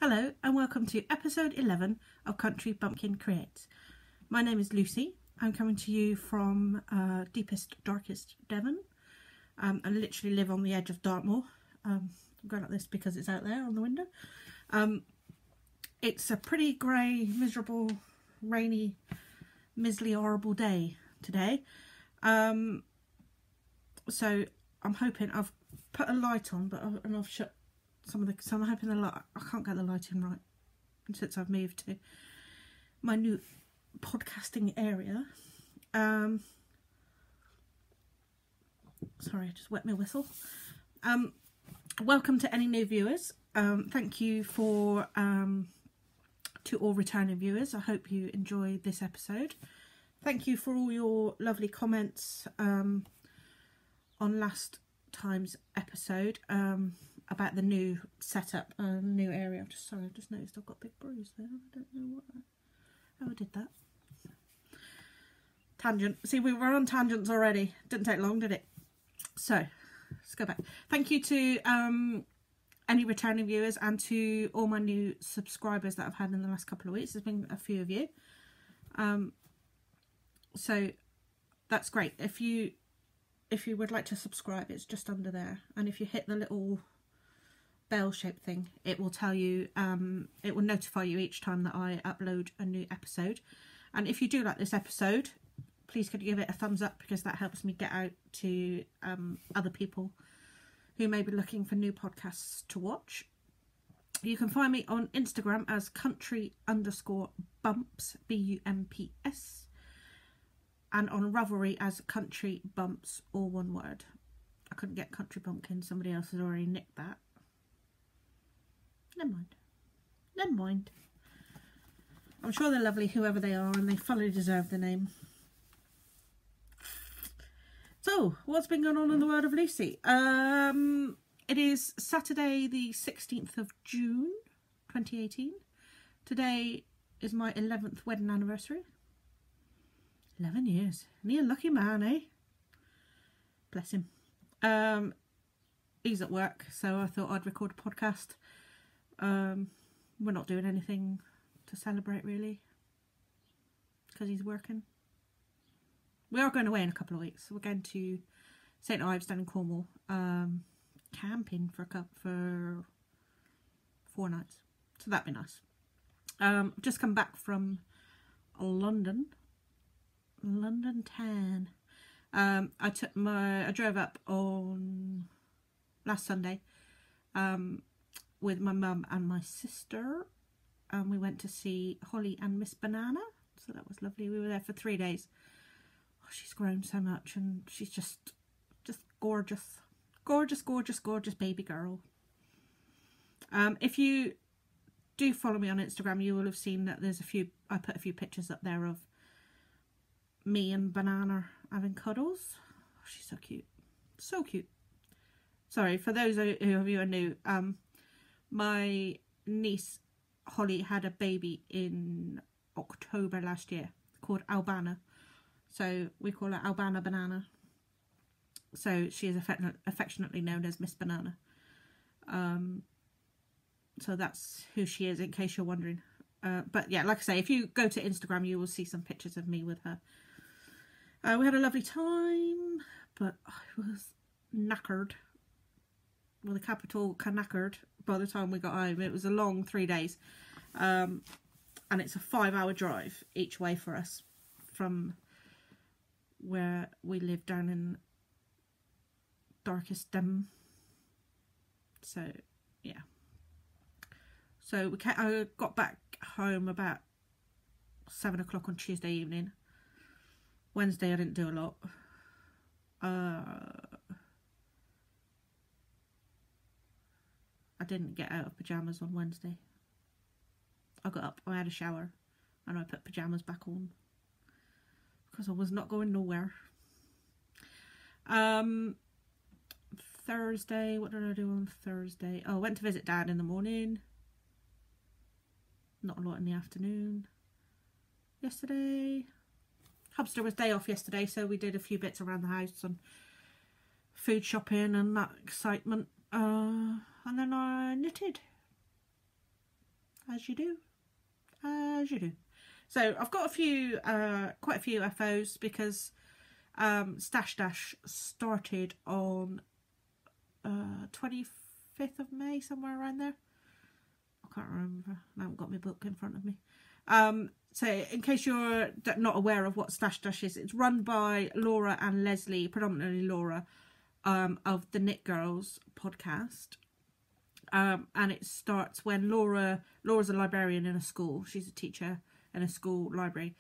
Hello and welcome to episode 11 of Country Bumpkin Creates. My name is Lucy. I'm coming to you from deepest, darkest Devon. I literally live on the edge of Dartmoor. I'm going like this because it's out there on the window. It's a pretty grey, miserable, rainy, miserly, horrible day today. So I'm hoping I've put a light on, but I've shut some of the, so I'm hoping the light, I can't get the lighting right since I've moved to my new podcasting area. Sorry, I just wet my whistle. Welcome to any new viewers. Thank you for to all returning viewers. I hope you enjoyed this episode. Thank you for all your lovely comments on last time's episode about the new setup, new area. I just noticed I've got a big bruise there. I don't know how I did that. Tangent. See, we were on tangents already. Didn't take long, did it? So let's go back. Thank you to any returning viewers and to all my new subscribers that I've had in the last couple of weeks. There's been a few of you. So that's great. If you would like to subscribe, it's just under there, and if you hit the little bell shaped thing, it will tell you, it will notify you each time that I upload a new episode. And if you do like this episode, please could you give it a thumbs up, because that helps me get out to other people who may be looking for new podcasts to watch. You can find me on Instagram as country_bumps, BUMPS, and on Ravelry as Country Bumps, all one word. I couldn't get Country Bumpkin, somebody else has already nicked that. Never mind. I'm sure they're lovely, whoever they are, and they fully deserve the name. So, what's been going on in the world of Lucy? It is Saturday the 16th of June 2018. Today is my 11th wedding anniversary. 11 years. Near lucky man, eh? Bless him. He's at work, so I thought I'd record a podcast. We're not doing anything to celebrate, really, because he's working. We are going away in a couple of weeks. We're going to St Ives down in Cornwall, camping for 4 nights. So that'd be nice. Just come back from London town. I drove up on last Sunday with my mum and my sister, and we went to see Holly and Miss Banana, so that was lovely. We were there for 3 days. Oh, she's grown so much, and she's just gorgeous baby girl. If you do follow me on Instagram, you will have seen that there's I put a few pictures up there of me and Banana having cuddles. Oh, she's so cute. So cute. Sorry, for those of you who are new, my niece Holly had a baby in October last year called Albana. So we call her Albana Banana. So she is affectionately known as Miss Banana. So that's who she is, in case you're wondering. But yeah, like I say, if you go to Instagram, you will see some pictures of me with her. We had a lovely time, but I was knackered. Well, the capital knackered by the time we got home. It was a long 3 days. And it's a 5-hour drive each way for us from where we live down in darkest Devon. So, yeah. So I got back home about 7 o'clock on Tuesday evening. Wednesday I didn't do a lot. I didn't get out of pyjamas on Wednesday. I got up, I had a shower, and I put pyjamas back on because I was not going nowhere. Thursday, what did I do on Thursday? Oh, I went to visit Dad in the morning. Not a lot in the afternoon. Yesterday, Hubster was day off yesterday, so we did a few bits around the house and food shopping and that excitement. And then I knitted. as you do, as you do. So I've got a few, quite a few FOs because Stash Dash started on 25th of May, somewhere around there. I can't remember. I haven't got my book in front of me. So in case you're not aware of what Stash Dash is, it's run by Laura and Leslie, predominantly Laura, of the Knit Girls podcast. And it starts when Laura's a librarian in a school. She's a teacher in a school library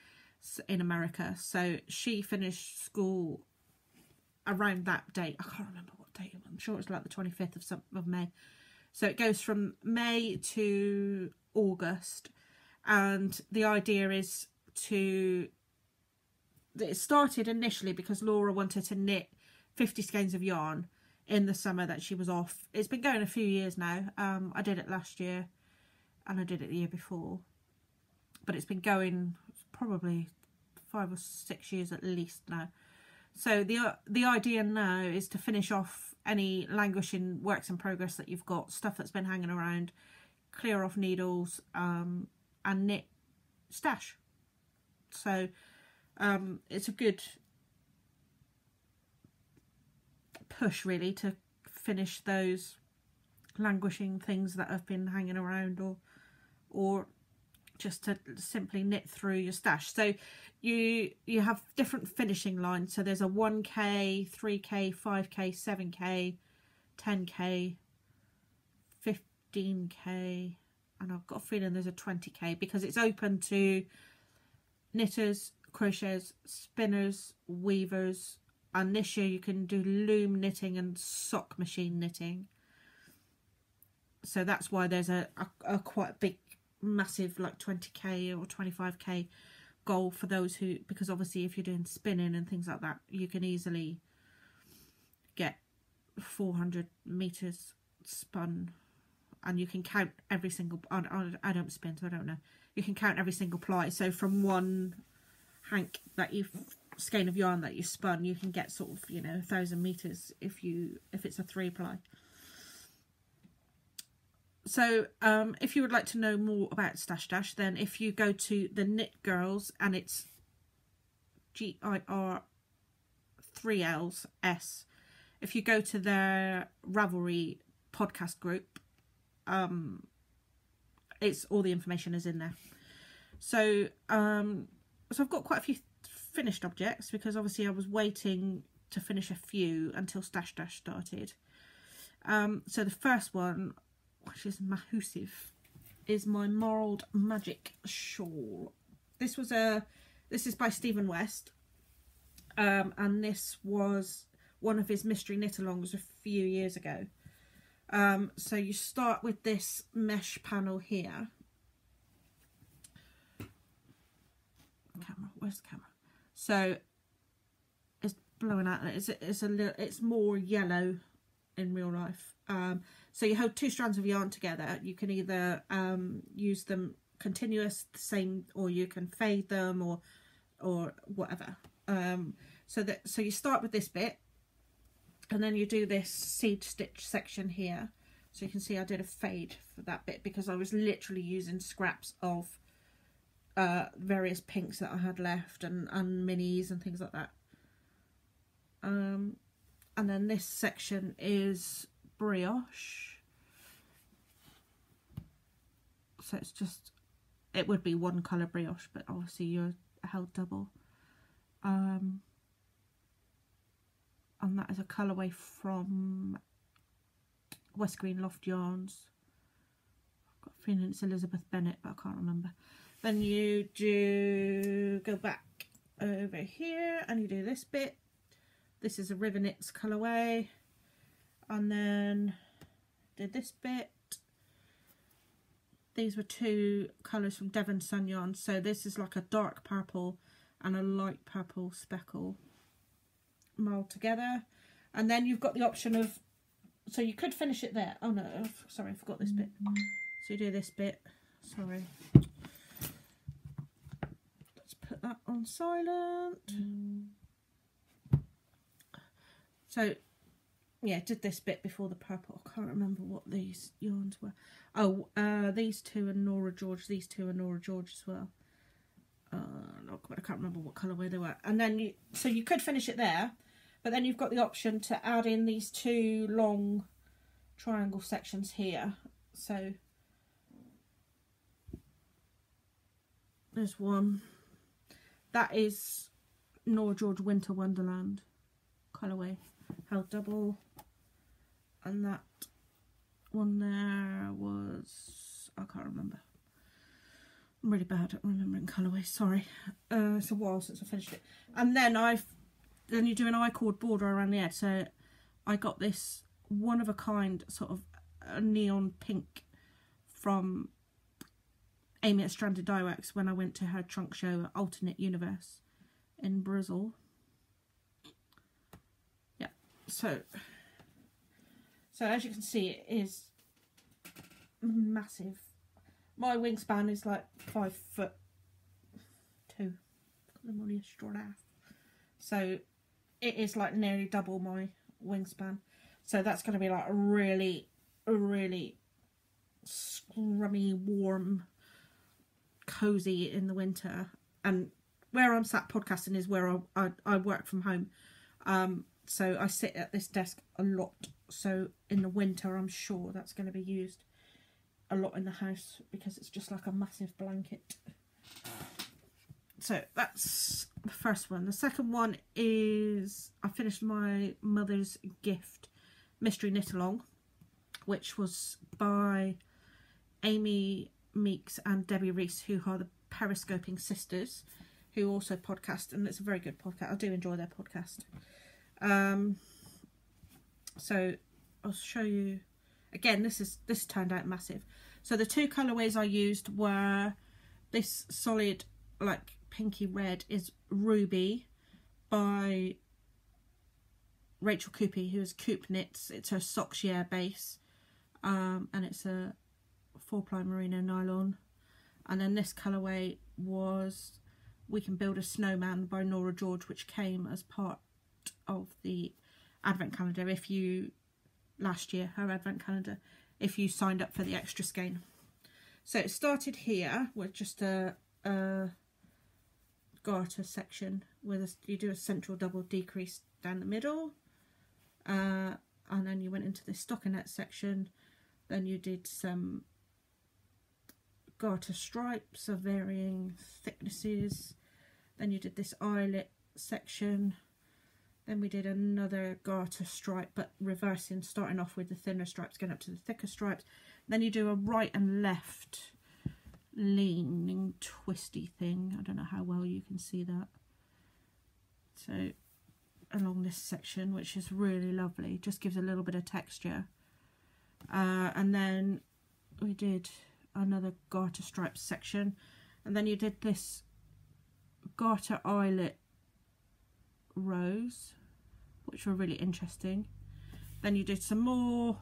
in America. So she finished school around that date. I can't remember what date. I'm sure it's like the 25th of May. So it goes from May to August. And the idea is it started initially because Laura wanted to knit 50 skeins of yarn in the summer that she was off. It's been going a few years now. I did it last year and I did it the year before. But it's been going probably 5 or 6 years at least now. So the idea now is to finish off any languishing works in progress that you've got, stuff that's been hanging around, clear off needles, and knit stash. So it's a good push really to finish those languishing things that have been hanging around, or just to simply knit through your stash. So you have different finishing lines. So there's a 1k, 3k, 5k, 7k, 10k, 15k, and I've got a feeling there's a 20k, because it's open to knitters, crocheters, spinners, weavers, and this year you can do loom knitting and sock machine knitting. So that's why there's a quite big, massive, like 20k or 25k goal for those who, because obviously if you're doing spinning and things like that, you can easily get 400 meters spun, and you can count every single, I don't spin, so I don't know, you can count every single ply. So from one hank that you've skein of yarn that you spun, you can get sort of, you know, 1,000 meters if it's a 3-ply. So if you would like to know more about Stash Dash, then if you go to the Knit Girls, and it's GIR 3 L's S, if you go to their Ravelry podcast group, it's all the information is in there. So so I've got quite a few finished objects, because obviously I was waiting to finish a few until Stash Dash started. So the first one, which is massive, is my Marled Magic shawl. This is by Stephen West, and this was one of his mystery knit-alongs a few years ago. So you start with this mesh panel here. Camera, where's the camera? So it's blowing out. It's more yellow in real life. So you hold 2 strands of yarn together. You can either use them continuous, the same, or you can fade them, or whatever. So you start with this bit, and then you do this seed stitch section here. So you can see I did a fade for that bit because I was literally using scraps of various pinks that I had left, and minis and things like that. And then this section is brioche. So it's just, it would be one colour brioche, but obviously you're held double. And that is a colourway from West Green Loft Yarns. I've got a feeling it's Elizabeth Bennett, but I can't remember. Then you do go back over here and you do this bit. This is a River Knits colourway. And then did this bit. These were 2 colours from Devon Sun Yarn. So this is like a dark purple and a light purple speckle mould together. And then you've got the option of, so you could finish it there. Oh no, sorry, I forgot this bit. So you do this bit. Sorry. Let's put that on silent. So yeah, did this bit before the purple. I can't remember what these yarns were. Oh, these two are Nora George. These two are Nora George as well. Oh God, I can't remember what colourway they were. And then so you could finish it there, but then you've got the option to add in these two long triangle sections here. So there's one. That is Nora George Winter Wonderland colourway, held double. And that one there was, I can't remember. I'm really bad at remembering colourways, sorry. It's a while since I finished it. And then you do an I-cord border around the edge. So I got this one of a kind sort of a neon pink from Amy at Stranded Dye Works when I went to her trunk show at Alternate Universe in Brazil. Yeah, so as you can see, it is massive. My wingspan is like 5'2". I'm only a short ass. So it is like nearly double my wingspan. So that's going to be like a really scrummy, warm, cozy in the winter. And where I'm sat podcasting is where I work from home. So I sit at this desk a lot. So in the winter, I'm sure that's going to be used a lot in the house because it's just like a massive blanket. So that's the first one. The second one is I finished my mother's gift mystery knit along, which was by Amy Meeks and Debbie Reese, who are the Periscoping sisters, who also podcast, and it's a very good podcast. I do enjoy their podcast. So I'll show you again. This turned out massive. So the two colorways I used were this solid like pinky red is Ruby by Rachel Coopy, who is Coop Knits. It's her Sockshare base, and it's a 4-ply merino nylon. And then this colorway was We Can Build a Snowman by Nora George, which came as part of the advent calendar last year, her advent calendar, if you signed up for the extra skein. So it started here with just a garter section with you do a central double decrease down the middle, and then you went into the stockinette section. Then you did some garter stripes of varying thicknesses. Then you did this eyelet section. Then we did another garter stripe, but reversing, starting off with the thinner stripes, going up to the thicker stripes. Then you do a right and left leaning twisty thing. I don't know how well you can see that. So along this section, which is really lovely, just gives a little bit of texture. And then we did another garter stripe section, and then you did this garter eyelet rows, which were really interesting. Then you did some more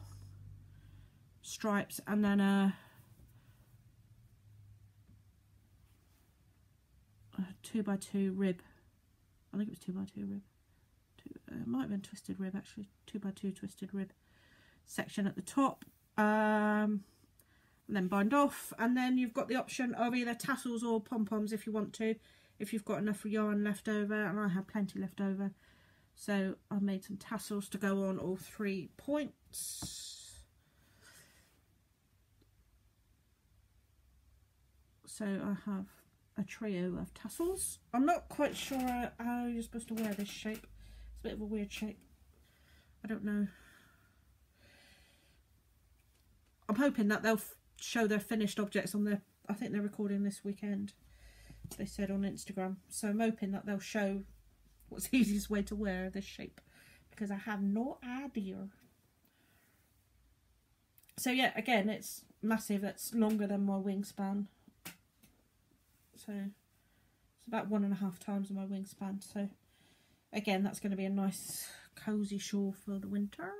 stripes, and then a 2x2 rib. I think it was 2x2 rib. It might have been twisted rib actually. 2x2 twisted rib section at the top. And then bind off, and then you've got the option of either tassels or pom-poms if you want to, if you've got enough yarn left over, and I have plenty left over. So I made some tassels to go on all 3 points. So I have a trio of tassels. I'm not quite sure how you're supposed to wear this shape. It's a bit of a weird shape. I don't know. I'm hoping that they'll show their finished objects on their, I think they're recording this weekend, they said on Instagram. So I'm hoping that they'll show what's the easiest way to wear this shape, because I have no idea. So yeah, again, it's massive. That's longer than my wingspan. So it's about 1.5 times my wingspan. So again, that's going to be a nice cozy shawl for the winter.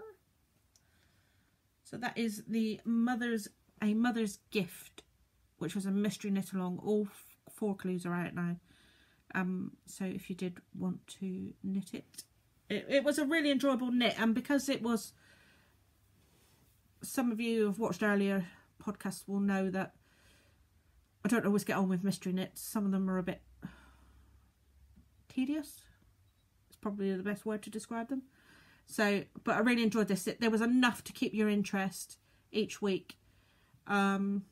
So that is the mother's gift, which was a mystery knit along. All 4 clues are out now. So if you did want to knit it, it was a really enjoyable knit, and because it was, some of you who have watched earlier podcasts will know that I don't always get on with mystery knits. Some of them are a bit tedious. It's probably the best word to describe them. So, but I really enjoyed this. There was enough to keep your interest each week. And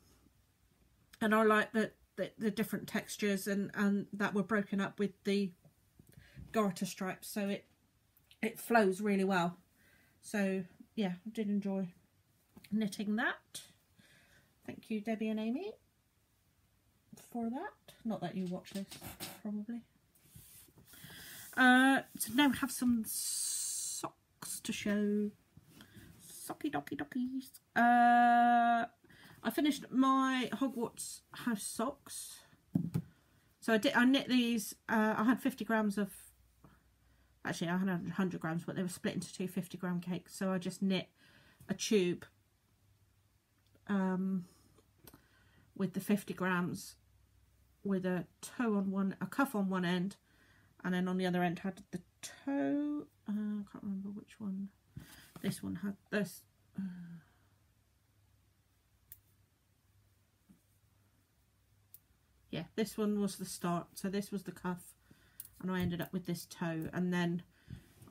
I like the different textures and that were broken up with the garter stripes. So it flows really well. So yeah, I did enjoy knitting that. Thank you, Debbie and Amy, for that. Not that you watch this, probably. So now we have some socks to show. Socky docky dockies. I finished my Hogwarts house socks. So I knit these. I had 50 grams of. Actually, I had 100 grams, but they were split into two 50-gram cakes. So I just knit a tube with the 50 grams, with a toe on one, a cuff on one end, and then on the other end had the toe. I can't remember which one. This one had this. Yeah, this one was the start. So this was the cuff, and I ended up with this toe, and then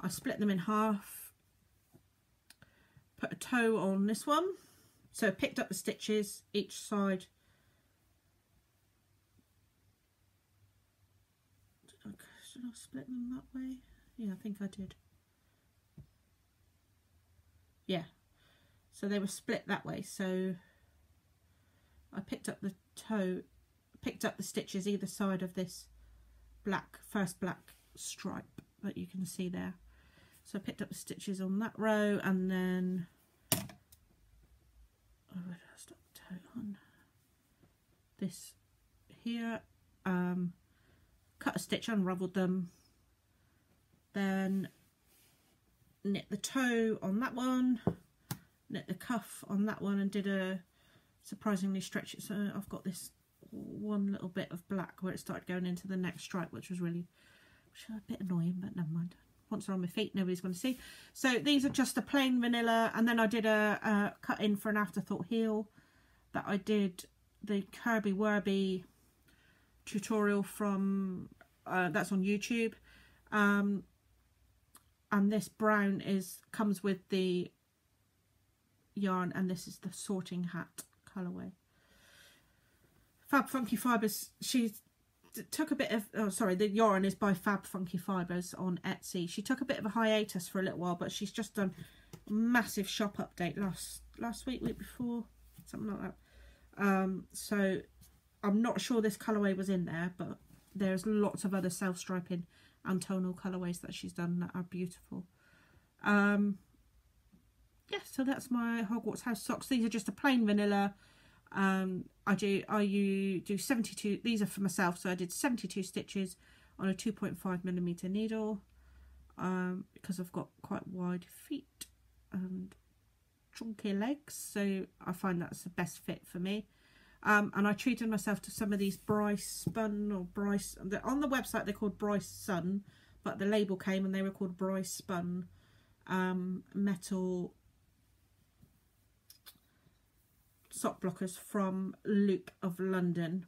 I split them in half, put a toe on this one, so I picked up the stitches each side. Did I split them that way? Yeah, I think I did. Yeah, so they were split that way. So I picked up the toe, picked up the stitches either side of this first black stripe that you can see there. So I picked up the stitches on that row, and then where did I stop the toe on? This here. Cut a stitch, unravelled them, then knit the toe on that one, knit the cuff on that one, and did a surprisingly stretch it. So I've got this one little bit of black where it started going into the next stripe, which was a bit annoying, but never mind. Once they're on my feet, nobody's going to see. So these are just a plain vanilla, and then I did a cut in for an afterthought heel that I did the Kirby Werby tutorial from that's on YouTube, and this brown comes with the yarn, and this is the sorting hat colourway. Fab Funky Fibres, she took a bit of, the yarn is by Fab Funky Fibres on Etsy. She took a bit of a hiatus for a little while, but she's just done a massive shop update last week before, something like that. So I'm not sure this colourway was in there, but there's lots of other self-striping and tonal colourways that she's done that are beautiful. Yeah, so that's my Hogwarts house socks. These are just a plain vanilla. I do 72, these are for myself, so I did 72 stitches on a 2.5mm needle, because I've got quite wide feet and chunky legs, so I find that's the best fit for me. And I treated myself to some of these Bryce Spun, or Bryce, on the website they're called Bryce Sun, but the label came and they were called Bryce Spun metal sock blockers from Loop of London,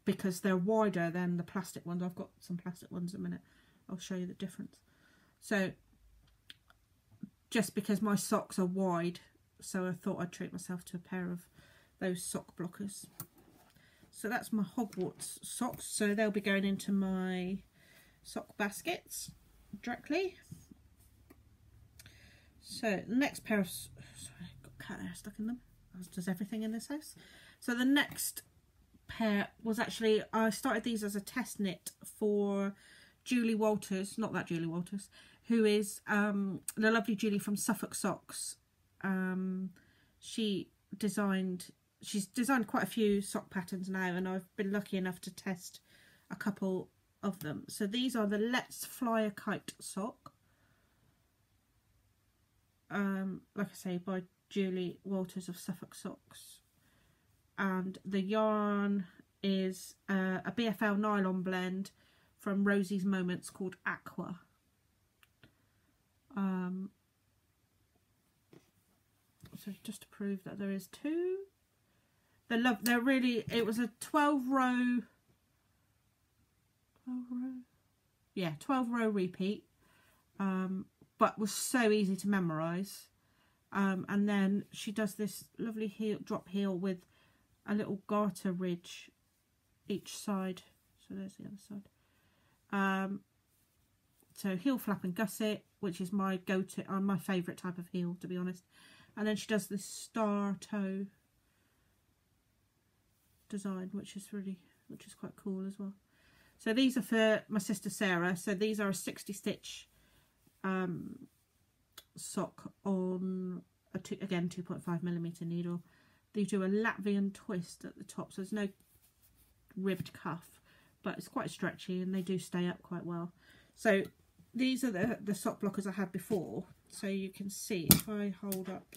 because they're wider than the plastic ones. I've got some plastic ones in a minute. I'll show you the difference. So just because my socks are wide, so I thought I'd treat myself to a pair of those sock blockers. So that's my Hogwarts socks, so they'll be going into my sock baskets directly. So next pair of, sorry, I've got cat hair stuck in them, as does everything in this house. So the next pair was actually, I started these as a test knit for Julie Walters, not that Julie Walters, who is the lovely Julie from Suffolk Socks. She's designed quite a few sock patterns now, and I've been lucky enough to test a couple of them. So these are the Let's Fly a Kite sock, like I say, by Julie Walters of Suffolk Socks, and the yarn is a BFL nylon blend from Rosie's Moments called Aqua. So just to prove that there is two. They're really, it was a 12 row, yeah, 12 row repeat, but was so easy to memorise. And then she does this lovely heel, drop heel with a little garter ridge each side. So there's the other side. So heel flap and gusset, which is my go-to, my favourite type of heel, to be honest. And then she does this star toe design, which is quite cool as well. So these are for my sister Sarah. So these are a 60 stitch sock on again 2.5mm needle. They do a Latvian twist at the top, so there's no ribbed cuff, but it's quite stretchy and they do stay up quite well. So these are the sock blockers I had before. So you can see if I hold up,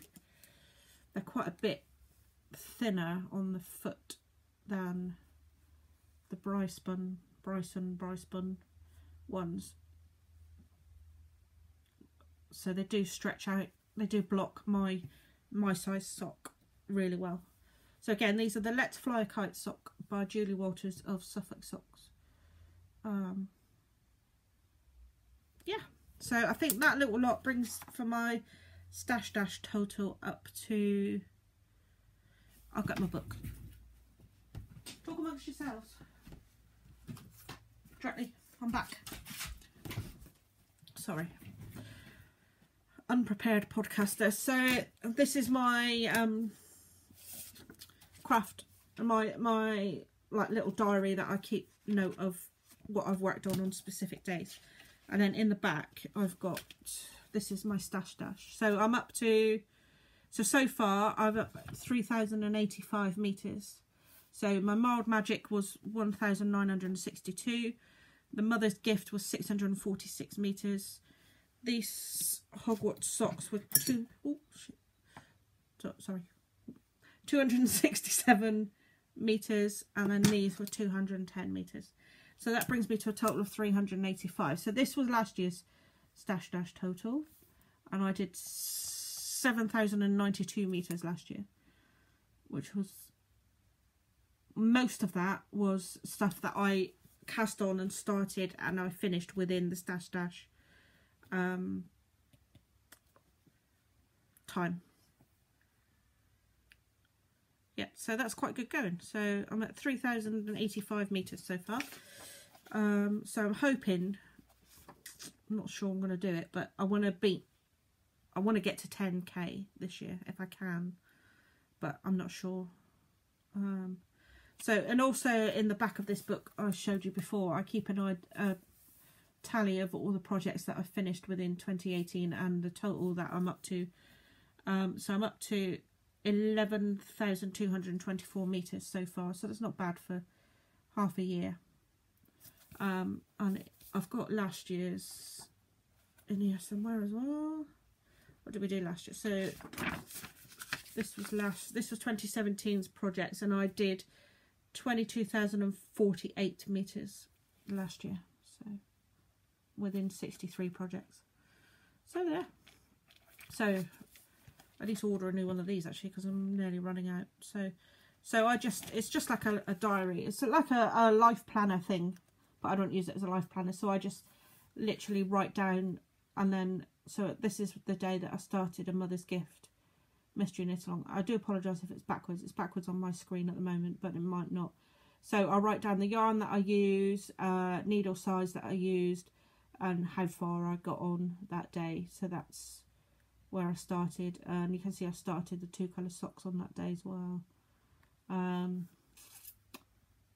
they're quite a bit thinner on the foot than the Bryson ones. So they do stretch out, they do block my size sock really well. So again, these are the Let's Fly a Kite sock by Julie Walters of Suffolk Socks. Yeah, so I think that little lot brings for my stash dash total up to, I'll get my book. Talk amongst yourselves. Directly, I'm back. Sorry. Unprepared podcaster. So this is my craft, my like little diary that I keep note of what I've worked on specific days. And then in the back I've got, this is my stash dash. So I'm up to, so far I've up 3,085 meters. So my Mild Magic was 1,962. The Mother's Gift was 646 meters. These Hogwarts socks were 267 meters, and then these were 210 meters. So that brings me to a total of 385. So this was last year's stash dash total, and I did 7,092 meters last year, which was, most of that was stuff that I cast on and started and I finished within the stash dash time. Yeah, so that's quite good going. So I'm at 3,085 meters so far. So I'm hoping, I'm not sure I'm going to do it, but I want to get to 10k this year if I can, but I'm not sure. So, and also in the back of this book I showed you before, I keep a tally of all the projects that I've finished within 2018 and the total that I'm up to. So I'm up to 11,224 meters so far, so that's not bad for half a year. And I've got last year's in here somewhere as well. What did we do last year? So this was 2017's projects, and I did 22,048 meters last year, so within 63 projects. So there. So I need to order a new one of these actually, because I'm nearly running out. So it's just like a diary. It's like a life planner thing, but I don't use it as a life planner. So I just literally write down, and then, so this is the day that I started A Mother's Gift Mystery Knit Along. I do apologise if it's backwards. It's backwards on my screen at the moment, but it might not. So I write down the yarn that I use, needle size that I used, and how far I got on that day. So that's where I started, and you can see I started the 2 colour socks on that day as well.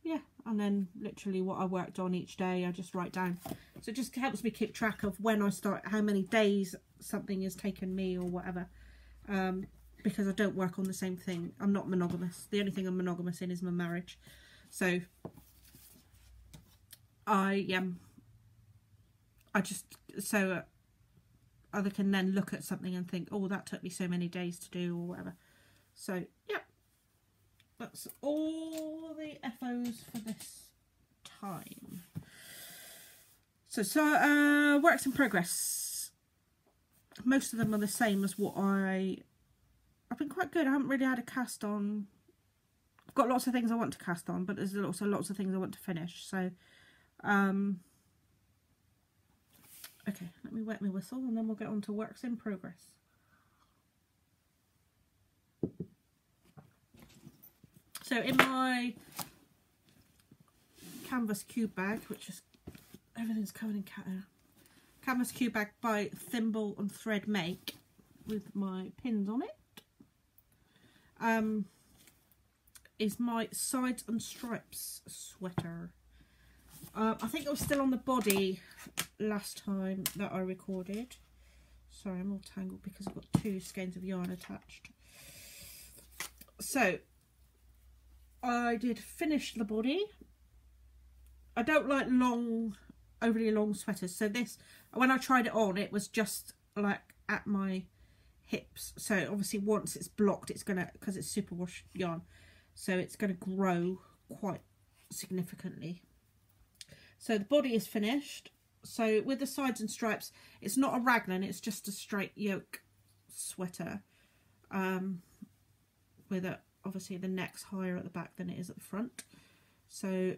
Yeah, and then literally what I worked on each day I just write down, so it just helps me keep track of when I start, how many days something has taken me or whatever, because I don't work on the same thing. I'm not monogamous. The only thing I'm monogamous in is my marriage. So I other can then look at something and think, oh, that took me so many days to do or whatever. So yeah, that's all the FOs for this time. So works in progress. most of them are the same as what I've been quite good. I haven't really had a cast on. I've got lots of things I want to cast on, but there's also lots of things I want to finish. So, okay, let me wet my whistle and then we'll get on to works in progress. So in my canvas cube bag, which is, everything's covered in cat hair. Canvas cube bag by Thimble and Thread Make with my pins on it, is my Sides and Stripes sweater. I think it was still on the body last time that I recorded. Sorry, I'm all tangled because I've got 2 skeins of yarn attached. So I did finish the body. I don't like long, overly long sweaters. So this, when I tried it on, it was just like at my hips. So obviously once it's blocked, it's gonna, because it's superwash yarn, so it's gonna grow quite significantly. So the body is finished. So with the Sides and Stripes, it's not a raglan, it's just a straight yoke sweater, with obviously the neck's higher at the back than it is at the front. So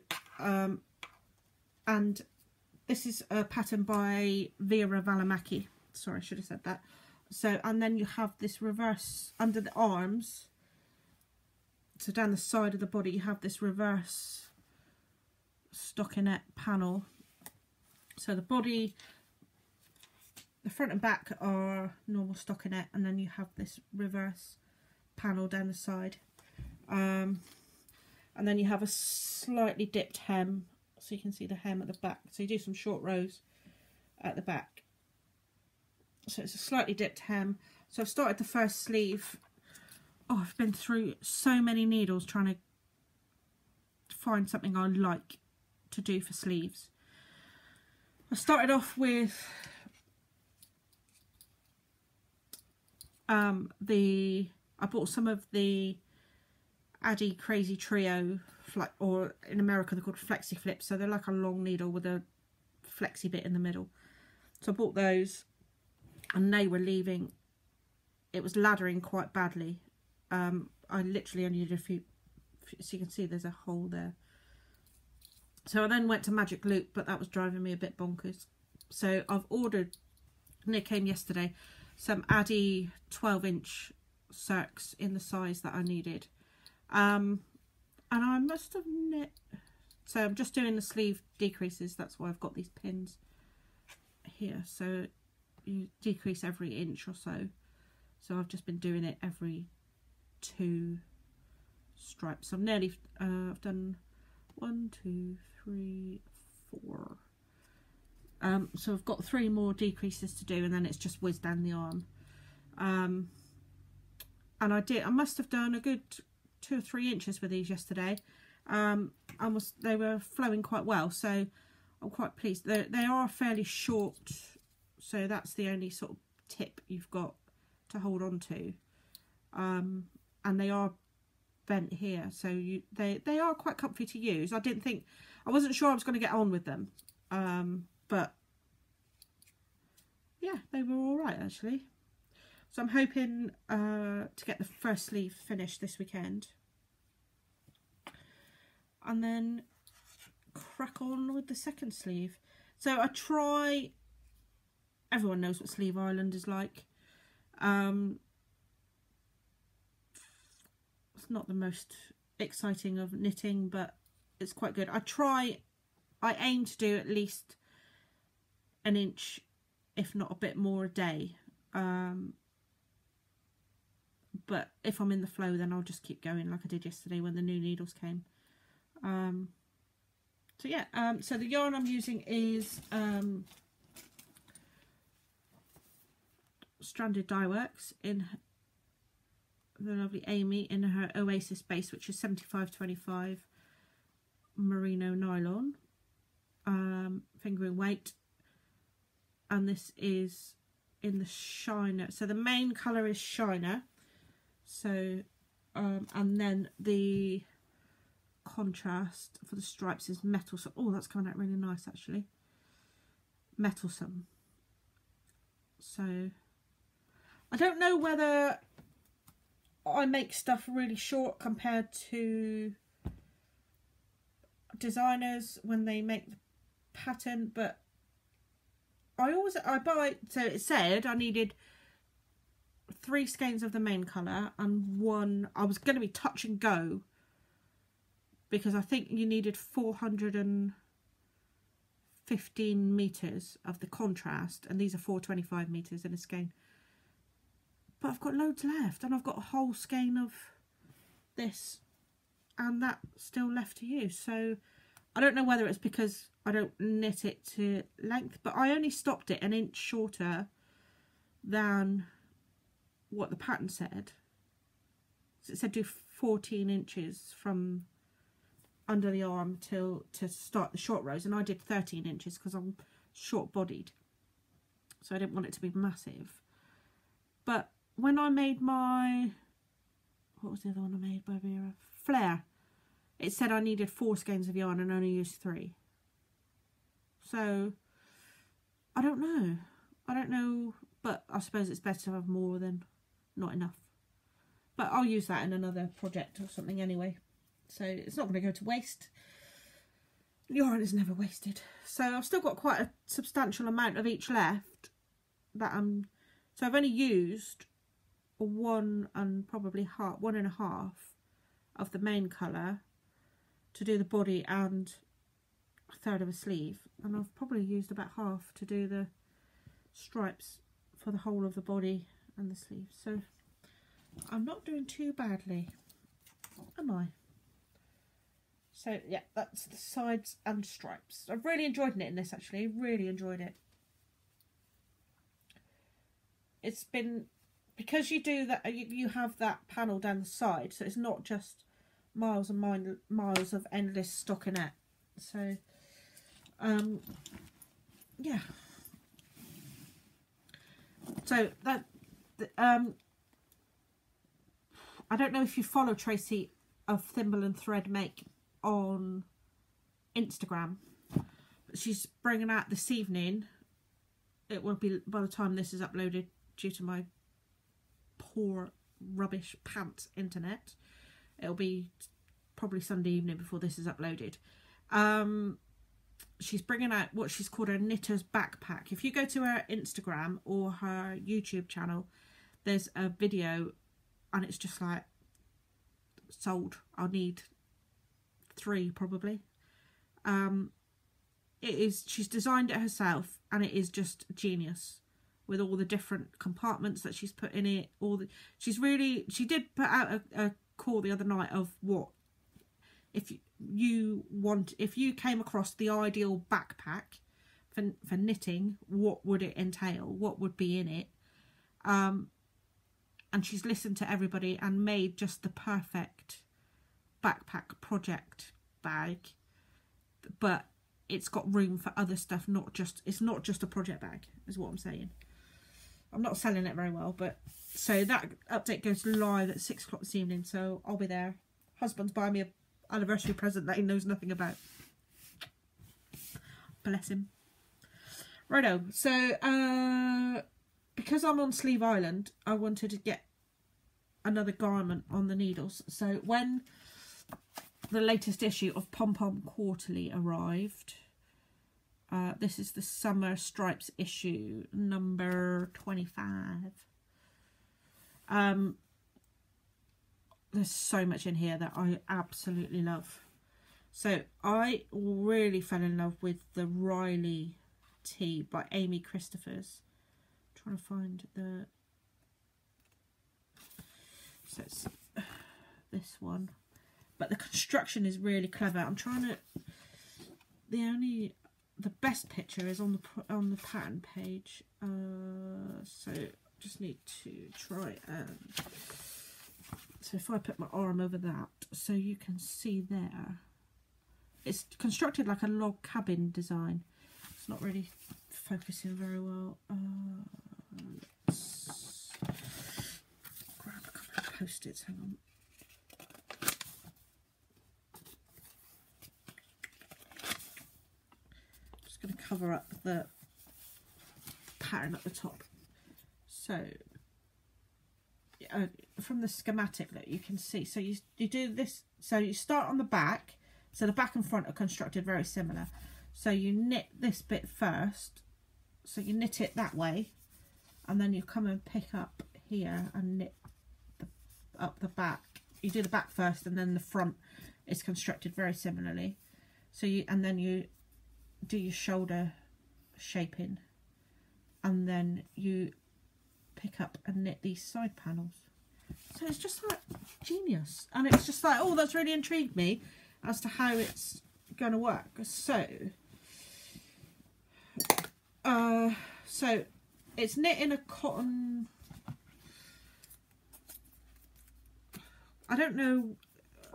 and this is a pattern by Vera Valimaki. Sorry, I should have said that. So, and then you have this reverse under the arms. So down the side of the body, you have this reverse stockinette panel. So the body, the front and back are normal stockinette, and then you have this reverse panel down the side. And then you have a slightly dipped hem, so you can see the hem at the back. So you do some short rows at the back. So it's a slightly dipped hem. So I've started the first sleeve. Oh, I've been through so many needles trying to find something I like to do for sleeves. I started off with I bought some of the Addy Crazy Trio, or in America they're called flexi flips, so they're like a long needle with a flexi bit in the middle. So I bought those, and they were leaving, it was laddering quite badly. I literally only did a few, so you can see there's a hole there. So I then went to Magic Loop, but that was driving me a bit bonkers. So I've ordered, and it came yesterday, some Addy 12-inch circs in the size that I needed. And I must have knit, so I'm just doing the sleeve decreases, that's why I've got these pins here. So you decrease every inch or so. So I've just been doing it every 2 stripes. So I'm nearly, I've done 1, 2, 3, 4. So I've got 3 more decreases to do, and then it's just whizzed down the arm. And I must have done a good 2 or 3 inches with these yesterday. They were flowing quite well, so I'm quite pleased. They are fairly short, so that's the only sort of tip you've got to hold on to. And they are bent here, so they are quite comfy to use. I wasn't sure I was going to get on with them, but yeah, they were all right actually. So I'm hoping to get the first sleeve finished this weekend, and then crack on with the second sleeve. So everyone knows what Sleeve Island is like. It's not the most exciting of knitting, but it's quite good. I aim to do at least an inch, if not a bit more a day. But if I'm in the flow, then I'll just keep going like I did yesterday when the new needles came. So yeah, so the yarn I'm using is Stranded Dye Works in the lovely Amy in her Oasis base, which is 75/25 merino nylon, fingering weight, and this is in the Shiner. So the main colour is Shiner, so and then the contrast for the stripes is Mettlesome. Oh, that's coming out really nice actually. Mettlesome. So I don't know whether I make stuff really short compared to designers when they make the pattern, but I buy, so it said I needed 3 skeins of the main colour and 1, I was going to be touch and go because I think you needed 415 metres of the contrast, and these are 425 metres in a skein. But I've got loads left, and I've got a whole skein of this and that still left to use. So I don't know whether it's because I don't knit it to length, but I only stopped it an inch shorter than what the pattern said. So it said do 14 inches from under the arm to start the short rows, and I did 13 inches because I'm short bodied, so I didn't want it to be massive. But when I made my, what was the other one I made by Vera? Flare. It said I needed 4 skeins of yarn and only used 3. So I don't know. But I suppose it's better to have more than not enough. But I'll use that in another project or something anyway. So it's not going to go to waste. Yarn is never wasted. So I've still got quite a substantial amount of each left. So I've only used 1 and probably 1.5 of the main colour to do the body and a third of a sleeve, and I've probably used about half to do the stripes for the whole of the body and the sleeves. So I'm not doing too badly, am I? So yeah, that's the sides and stripes. I've really enjoyed knitting this, actually, really enjoyed it. It's been, because you do that, you have that panel down the side, so it's not just miles and miles of endless stockinette. So yeah, so that I don't know if you follow Tracy of Thimble and Thread Make on Instagram, but she's bringing out this evening, it will be by the time this is uploaded due to my poor rubbish pants internet, it'll be probably Sunday evening before this is uploaded. She's bringing out what she's called a knitter's backpack. If you go to her Instagram or her YouTube channel, there's a video and it's just like, sold, I'll need 3 probably. She's designed it herself and it is just genius, with all the different compartments that she's put in it. She did put out a call the other night of what if you came across the ideal backpack for knitting, what would it entail, what would be in it, and she's listened to everybody and made just the perfect backpack project bag, but it's got room for other stuff, it's not just a project bag, is what I'm saying. I'm not selling it very well, but so that update goes live at 6 o'clock this evening, so I'll be there. Husband's buying me an anniversary present that he knows nothing about. Bless him. Righto, so because I'm on Sleeve Island, I wanted to get another garment on the needles. So when the latest issue of Pom Pom Quarterly arrived, this is the Summer Stripes issue, number 25. There's so much in here that I absolutely love. So I really fell in love with the Riley tee by Amy Christophers. I'm trying to find the... So it's this one. But the construction is really clever. I'm trying to... The best picture is on the pattern page. So just need to try and... So if I put my arm over that, so you can see there. It's constructed like a log cabin design. It's not really focusing very well. Let's grab a couple of post-its, hang on. Just going to cover up the pattern at the top. So from the schematic that you can see. So you do this. So you start on the back. So the back and front are constructed very similar. So you knit this bit first. So you knit it that way, and then you come and pick up here and knit up the back. You do the back first, and then the front is constructed very similarly. So and then you do your shoulder shaping, and then you pick up and knit these side panels. So it's just like genius, and it's just like, oh, that's really intrigued me as to how it's going to work. So so it's knit in a cotton, I don't know,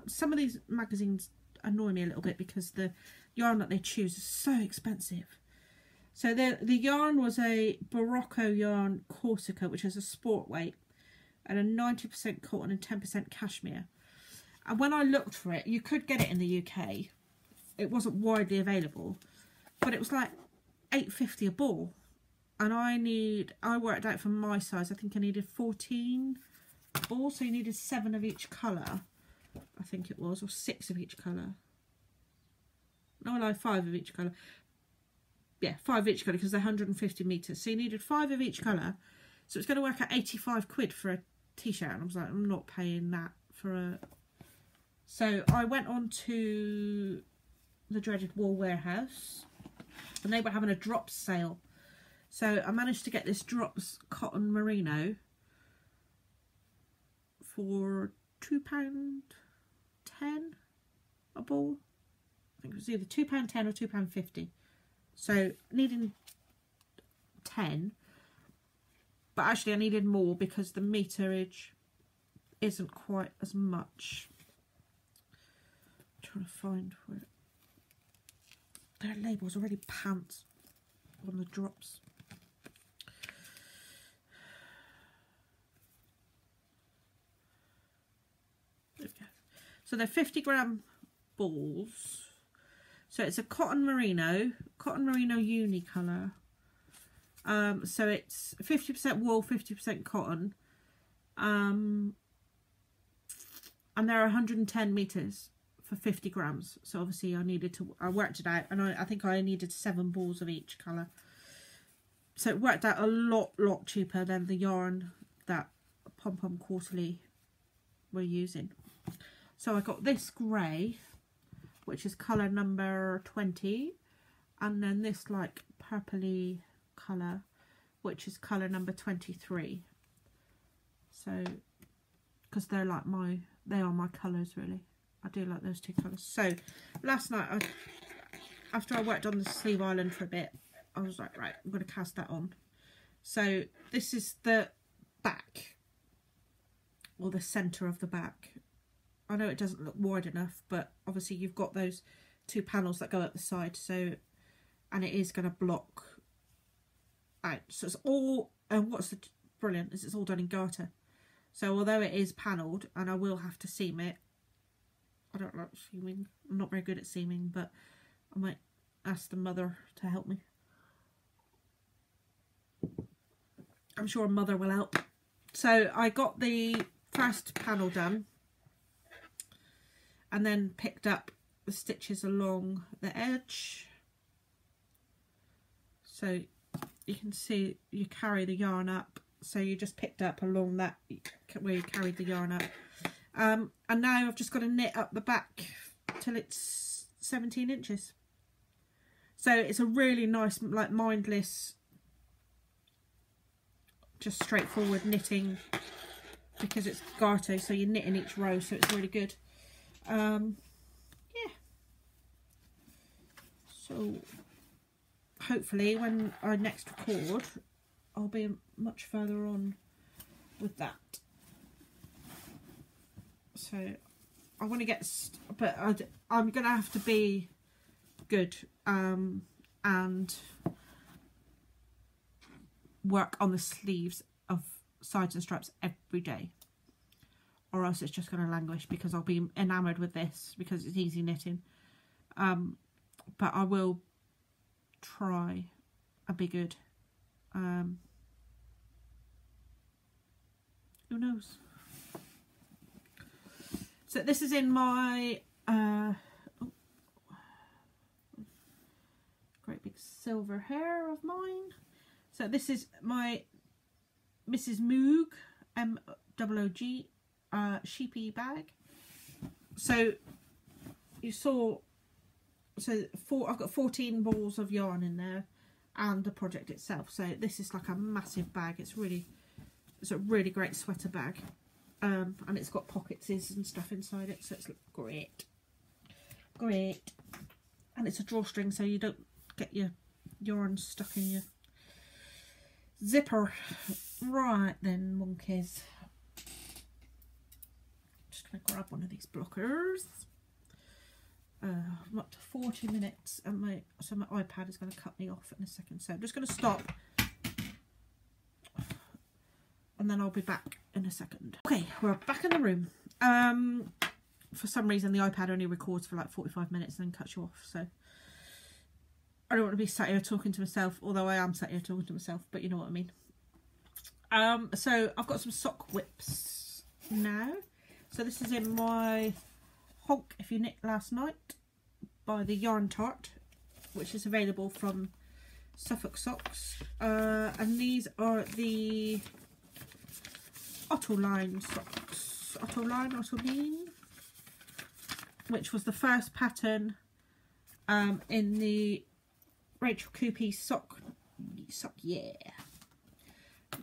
some of these magazines annoy me a little bit because the yarn that they choose is so expensive. So the yarn was a Barocco yarn Corsica, which is a sport weight, and a 90% cotton and 10% cashmere. And when I looked for it, you could get it in the UK. It wasn't widely available, but it was like £8.50 a ball. And I worked out for my size, I think I needed 14 balls, so you needed 7 of each colour, I think it was, or 6 of each colour. No, like 5 of each colour. Yeah, 5 of each colour, because they're 150 metres. So you needed 5 of each colour. So it's going to work out 85 quid for a t-shirt. And I was like, I'm not paying that for a... So I went on to the dreaded Wool Warehouse, and they were having a drops sale. So I managed to get this drops cotton merino for £2.10 a ball. I think it was either £2.10 or £2.50. So needing 10, but actually I needed more because the meterage isn't quite as much. I'm trying to find where their label's already pants on the drops. There we go. So they're 50-gram balls. So it's a cotton merino unicolor. So it's 50% wool, 50% cotton. And they're 110 meters for 50 grams. So obviously I worked it out, and I think I needed 7 balls of each color. So it worked out a lot cheaper than the yarn that Pom Pom Quarterly were using. So I got this grey, which is colour number 20, and then this like purpley colour, which is colour number 23. So, because they're like they are my colours really. I do like those 2 colours. So last night, after I worked on the sleeve island for a bit, I was like, right, I'm going to cast that on. So this is the back, or the centre of the back. I know it doesn't look wide enough, but obviously you've got those 2 panels that go up the side, so, and it is going to block out. So it's all, and what's brilliant is it's all done in garter. So although it is panelled, and I will have to seam it, I don't like seaming, I'm not very good at seaming, but I might ask the mother to help me. I'm sure a mother will help. So I got the first panel done, and then picked up the stitches along the edge. So you can see you carry the yarn up. So you just picked up along that where you carried the yarn up. And now I've just got to knit up the back till it's 17 inches. So it's a really nice, like mindless, just straightforward knitting, because it's garter, so you knit in each row, so it's really good. Yeah. So hopefully when I next record, I'll be much further on with that. So I want to get, but I'm going to have to be good and work on the sleeves of sides and straps every day, or else it's just going to languish, because I'll be enamoured with this because it's easy knitting. But I will try and be good. Who knows? So this is in my great big silver hair of mine. So this is my Mrs. Moog, M-O-O-G, sheepy bag. So you saw, so I've got 14 balls of yarn in there and the project itself. So this is like a massive bag. It's a really great sweater bag. And it's got pockets and stuff inside it, so it's great. And it's a drawstring, so you don't get your yarn stuck in your zipper. Right then, monkeys. Just gonna grab one of these blockers. I'm up to 40 minutes, and my iPad is going to cut me off in a second, so I'm just going to stop. And then I'll be back in a second. Okay, we're back in the room. For some reason the iPad only records for like 45 minutes and then cuts you off. So I don't want to be sat here talking to myself, although I am sat here talking to myself, but you know what I mean. So I've got some sock whips now. So this is in my Honk If You Knit Last Night by the Yarn Tart, which is available from Suffolk Socks. And these are the Ottoline socks, Ottoline, which was the first pattern in the Rachel Coopy sock yeah,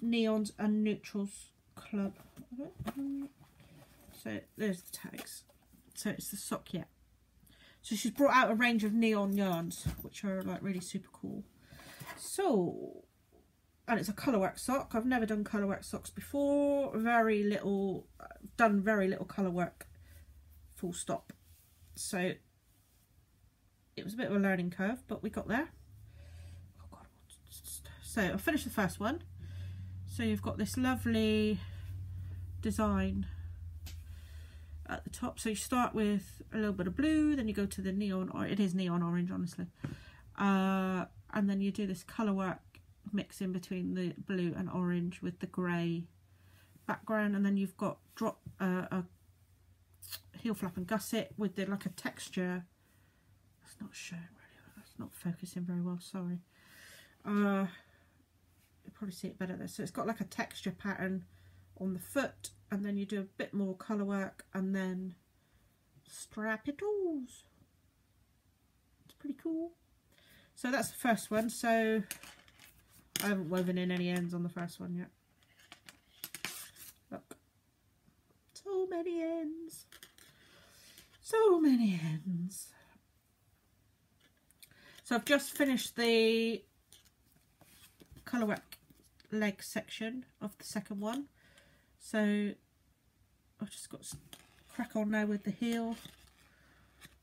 Neons and Neutrals Club. So there's the tags. So it's the sock yeah. So she's brought out a range of neon yarns, which are like really super cool. So. And it's a colourwork sock. I've never done colourwork socks before. Done very little colourwork, full stop. So it was a bit of a learning curve, but we got there. Oh God. So I finished the first one. So you've got this lovely design at the top. So you start with a little bit of blue, then you go to the neon, or it is neon orange, honestly. And then you do this colourwork mix in between the blue and orange with the grey background, and then you've got a heel flap and gusset with the like a texture. That's not showing really. That's not focusing very well. Sorry. You'll probably see it better there. So it's got like a texture pattern on the foot, and then you do a bit more colour work, and then strap it all. It's pretty cool. So that's the first one. So I haven't woven in any ends on the first one yet. Look. So many ends. So many ends. So I've just finished the colourwork leg section of the second one. So I've just got to crack on now with the heel.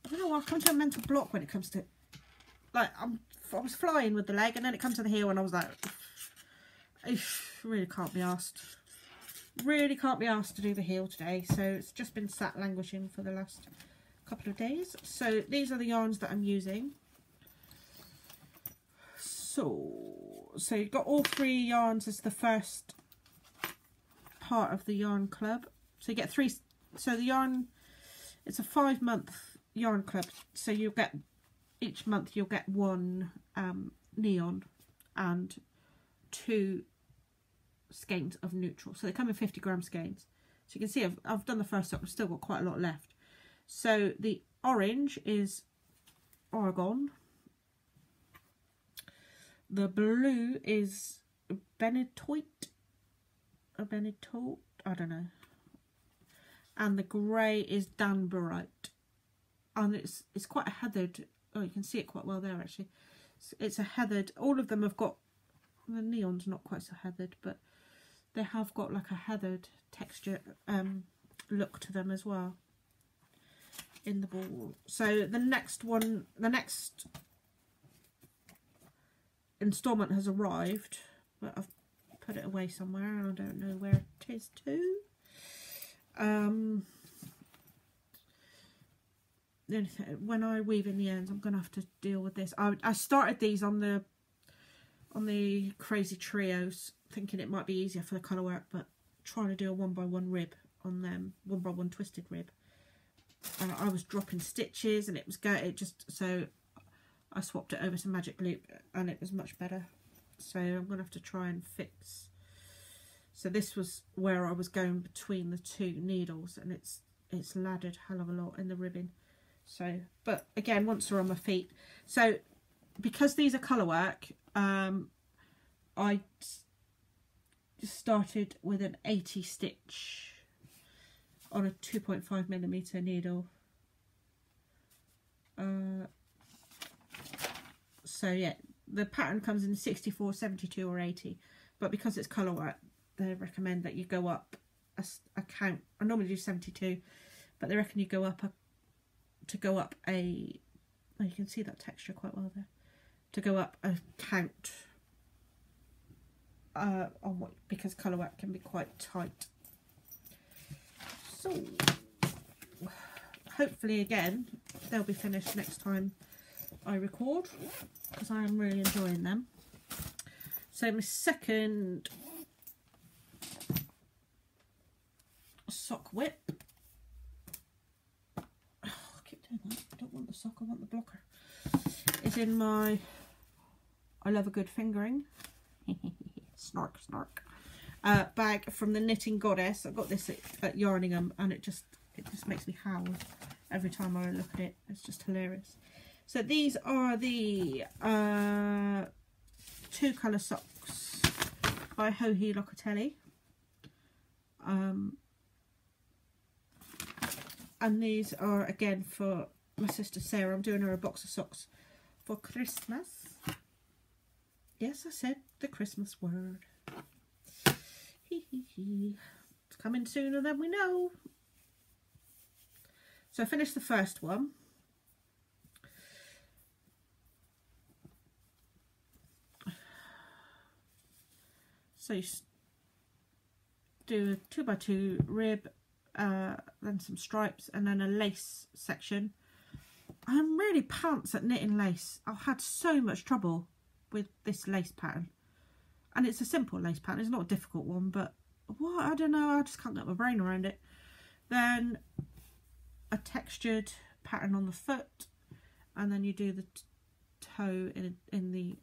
I don't know why I come to a mental block when it comes to, like, I was flying with the leg, and then it comes to the heel and I was like, I really can't be asked. Really can't be asked to do the heel today. So it's just been sat languishing for the last couple of days. So these are the yarns that I'm using. So you've got all 3 yarns as the first part of the yarn club. So you get 3. So the yarn, it's a 5-month yarn club. So you'll get, each month you'll get 1 neon and 2 skeins of neutral. So they come in 50-gram skeins. So you can see I've done the first stock. I've still got quite a lot left. So the orange is Oregon. The blue is Benetoit. A Benetoit, I don't know. And the grey is Danburite. And it's quite a heathered. Oh, you can see it quite well there actually. It's a heathered. All of them have got, the neon's not quite so heathered, but they have got like a heathered texture look to them as well in the ball. So the next one, the next installment has arrived, but I've put it away somewhere and I don't know where it is too. When I weave in the ends, I'm gonna have to deal with this. I started these on the crazy trios, thinking it might be easier for the colour work, but trying to do a 1x1 rib on them, 1x1 twisted rib, I was dropping stitches and it was going, it just, so I swapped it over to Magic Loop and it was much better. So I'm going to have to try and fix. So this was where I was going between the two needles, and it's laddered a hell of a lot in the ribbon. So, but again, once they're on my feet. So because these are colour work, I started with an 80 stitch on a 2.5mm needle. So yeah, the pattern comes in 64, 72 or 80, but because it's colour work, they recommend that you go up a count. I normally do 72, but they reckon you go up oh, you can see that texture quite well there, to go up a count on what, because colour work can be quite tight. So hopefully again they'll be finished next time I record, because I am really enjoying them. So my second sock whip, oh, I keep doing that, I don't want the sock, I want the blocker, is in my I love a good fingering snark snark bag from the Knitting Goddess. I got this at Yarningham, and it just makes me howl every time I look at it. It's just hilarious. So these are the 2 colour socks by Joji Locatelli. And these are again for my sister Sarah. I'm doing her a box of socks for Christmas. Yes, I said the Christmas word. It's coming sooner than we know. So I finished the first one. So you do a 2x2 rib, then some stripes, and then a lace section. I'm really pants at knitting lace. I've had so much trouble with this lace pattern, and it's a simple lace pattern. It's not a difficult one, but what, I don't know, I just can't get my brain around it. Then a textured pattern on the foot, and then you do the toe in the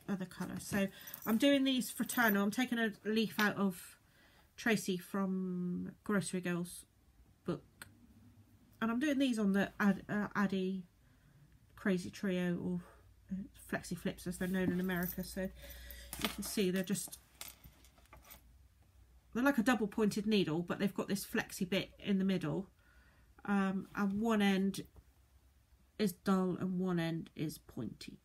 other colour. So I'm doing these fraternal. I'm taking a leaf out of Tracy from Grocery Girls book, and I'm doing these on the Addy Crazy Trio, or Flexi Flips as they're known in America. So you can see they're like a double pointed needle, but they've got this flexi bit in the middle, and one end is dull and one end is pointy.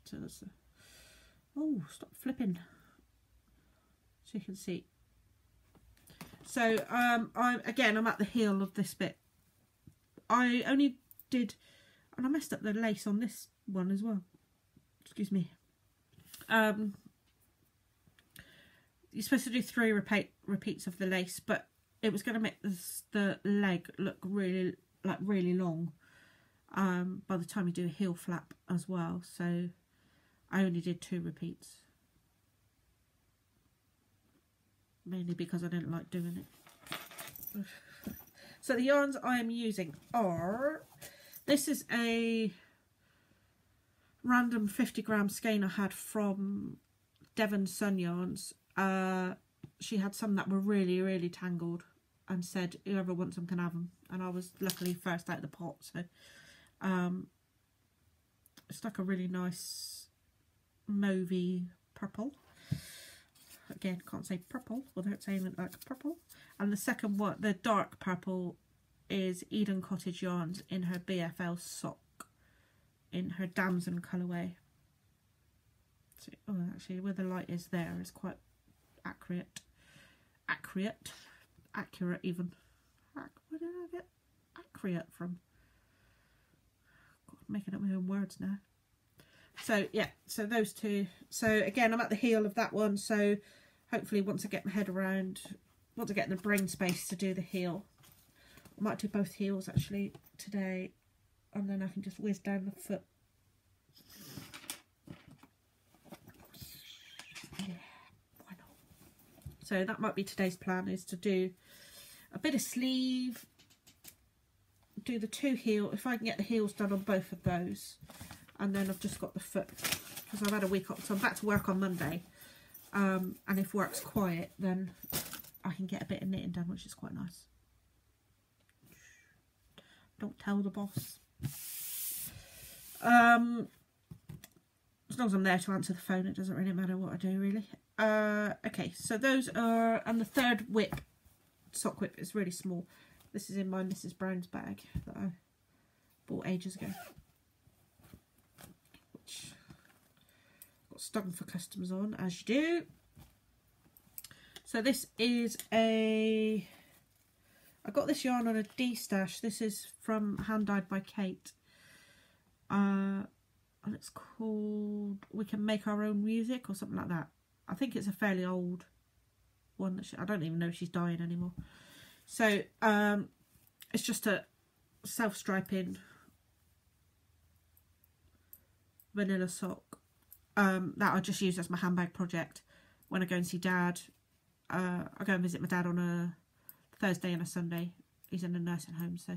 So that's the, oh, stop flipping, so you can see. So I'm at the heel of this bit. I only did, and I messed up the lace on this one as well, excuse me. You're supposed to do 3 repeats of the lace, but it was going to make the leg look really long by the time you do a heel flap as well, so I only did 2 repeats, mainly because I didn't like doing it. So the yarns I am using are, this is a random 50-gram skein I had from Devon Sun Yarns. She had some that were really tangled and said whoever wants them can have them, and I was luckily first out of the pot. So it's like a really nice mauvey purple. Again, can't say purple without saying it like purple. And the second one, the dark purple, is Eden Cottage Yarns in her BFL sock in her Damson colourway. So, oh, actually where the light is there is quite accurate even. Where did I get accurate from? God, I'm making up my own words now. So yeah, so those 2. So again, I'm at the heel of that one, so hopefully once I get my head around, once I get in the brain space to do the heel, I might do both heels actually today, and then I can just whiz down the foot. Yeah, why not? So that might be today's plan, is to do a bit of sleeve, do the 2 heel, if I can get the heels done on both of those, and then I've just got the foot, because I've had a week off, so I'm back to work on Monday, and if work's quiet, then I can get a bit of knitting done, which is quite nice. Don't tell the boss. As long as I'm there to answer the phone, it doesn't really matter what I do, really. Okay, so those are, and the third whip, sock whip, is really small. This is in my Mrs. Brown's bag that I bought ages ago, which got stung for customers on, as you do. So this is I got this yarn on a D-stash. This is from Hand Dyed by Kate. And it's called We Can Make Our Own Music or something like that. I think it's a fairly old one. That I don't even know if she's dying anymore. So it's just a self-striping vanilla sock that I just use as my handbag project when I go and see Dad. I go and visit my dad on a Thursday and a Sunday. He's in a nursing home, so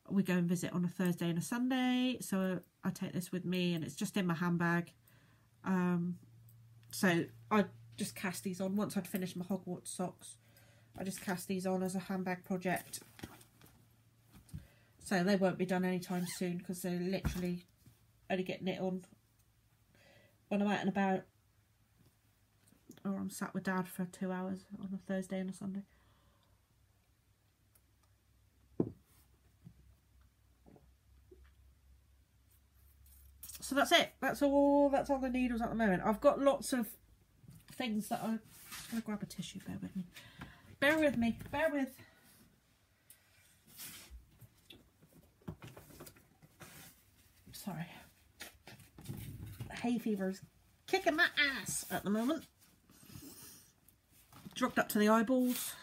we go and visit on a Thursday and a Sunday. So I take this with me, and it's just in my handbag. So I just cast these on once I'd finished my Hogwarts socks. I just cast these on as a handbag project. So they won't be done anytime soon, because they literally only get knit on when I'm out and about, or I'm sat with Dad for 2 hours on a Thursday and a Sunday. So that's it. That's all the needles at the moment. I've got lots of things that I'm going to grab a tissue. Bear with me. Bear with me. Bear with. Sorry. Hay fever's kicking my ass at the moment. Drugged up to the eyeballs,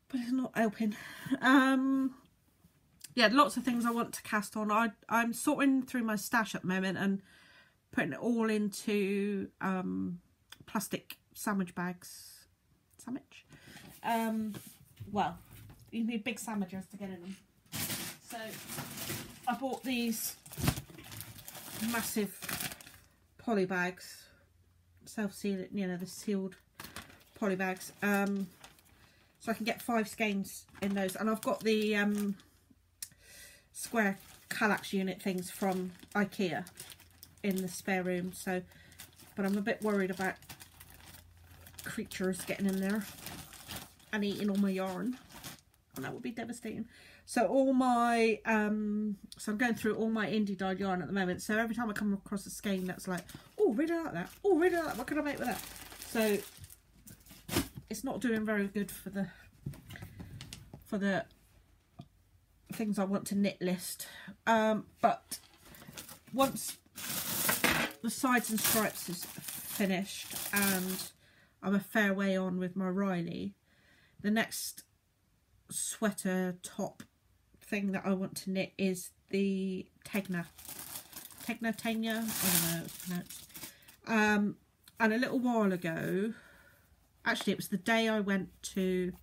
but it's not helping. Yeah, lots of things I want to cast on. I'm sorting through my stash at the moment and putting it all into plastic sandwich bags. Sandwich? Well, you need big sandwiches to get in them. So I bought these massive poly bags, self-sealing, you know, the sealed poly bags. So I can get 5 skeins in those, and I've got the square Kallax unit things from IKEA in the spare room. So, but I'm a bit worried about creatures getting in there and eating all my yarn, and that would be devastating. So all my so I'm going through all my indie dyed yarn at the moment. So every time I come across a skein that's like, oh, really like that, oh, really like that, what can I make with that? So it's not doing very good for the things I want to knit list. But once the sides and stripes is finished and I'm a fair way on with my Riley, the next sweater top thing that I want to knit is the Tegna, I don't know how it's pronounced. And a little while ago, actually it was the day I went to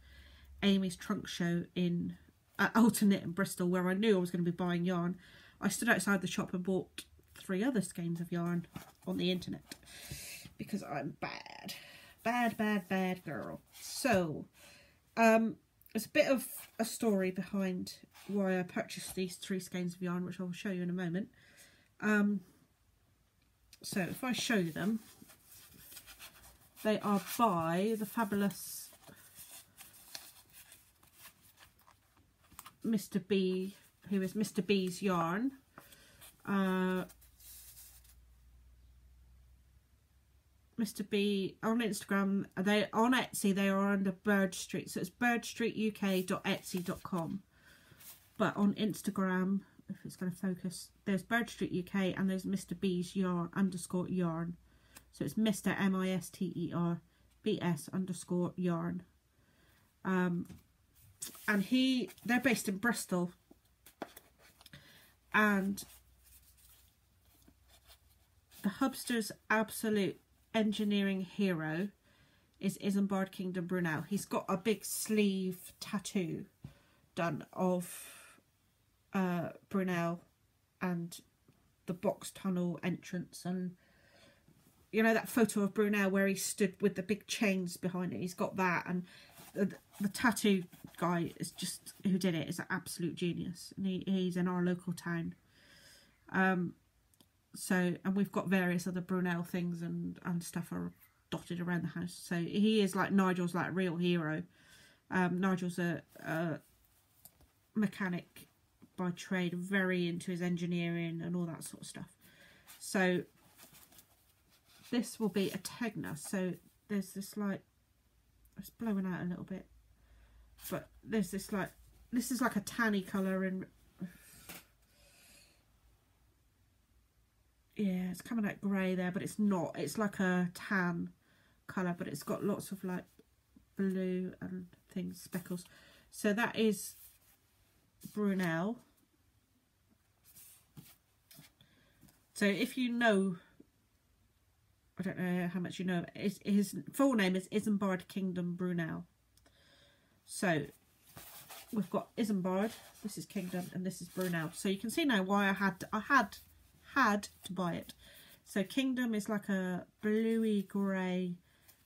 Amy's trunk show at Alternate in Bristol, where I knew I was going to be buying yarn, I stood outside the shop and bought 3 other skeins of yarn on the internet, because I'm bad girl. So there's a bit of a story behind why I purchased these 3 skeins of yarn, which I will show you in a moment. So if I show you them, they are by the fabulous Mr. B, who is Mr. B's Yarn. Mr. B on Instagram, they on Etsy, they are under Bird Street, so it's birdstreetuk.etsy.com. But on Instagram, if it's going to focus, there's Bird Street UK and there's Mr. B's Yarn _yarn. So it's Mr. MISTER BS _yarn. And they're based in Bristol, and the hubster's absolute engineering hero is Isambard Kingdom Brunel. He's got a big sleeve tattoo done of Brunel and the box tunnel entrance, and you know that photo of Brunel where he stood with the big chains behind it. He's got that, and the tattoo guy is just who did it is an absolute genius, and he's in our local town. So, and we've got various other Brunel things and stuff are dotted around the house. So he is like Nigel's like real hero. Nigel's a mechanic by trade, very into his engineering and all that sort of stuff. So this will be a Tegna. So there's this like, it's blowing out a little bit, but there's this like, this is like a tanny colour, and yeah, it's coming out grey there, but it's not. It's like a tan colour, but it's got lots of like blue and things, speckles. So that is Brunel. So if you know, I don't know how much you know, his full name is Isambard Kingdom Brunel. So we've got Isambard, this is Kingdom, and this is Brunel. So you can see now why I had to buy it. So Kingdom is like a bluey grey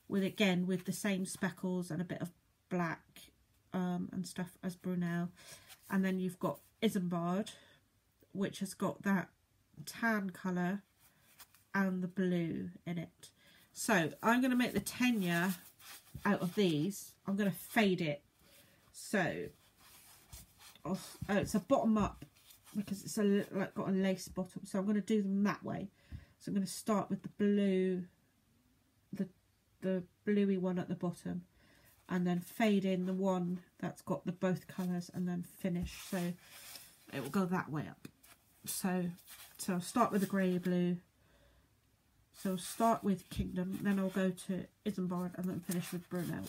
with, again, with the same speckles and a bit of black and stuff as Brunel. And then you've got Isambard, which has got that tan colour and the blue in it. So I'm going to make the tenure out of these. I'm going to fade it. So it's a bottom up because it's like got a lace bottom. So I'm going to do them that way. So I'm going to start with the blue, the bluey one at the bottom, and then fade in the one that's got the both colours, and then finish. So it will go that way up. So I'll start with the grey blue. So I'll start with Kingdom, then I'll go to Isambard, and then finish with Brunel.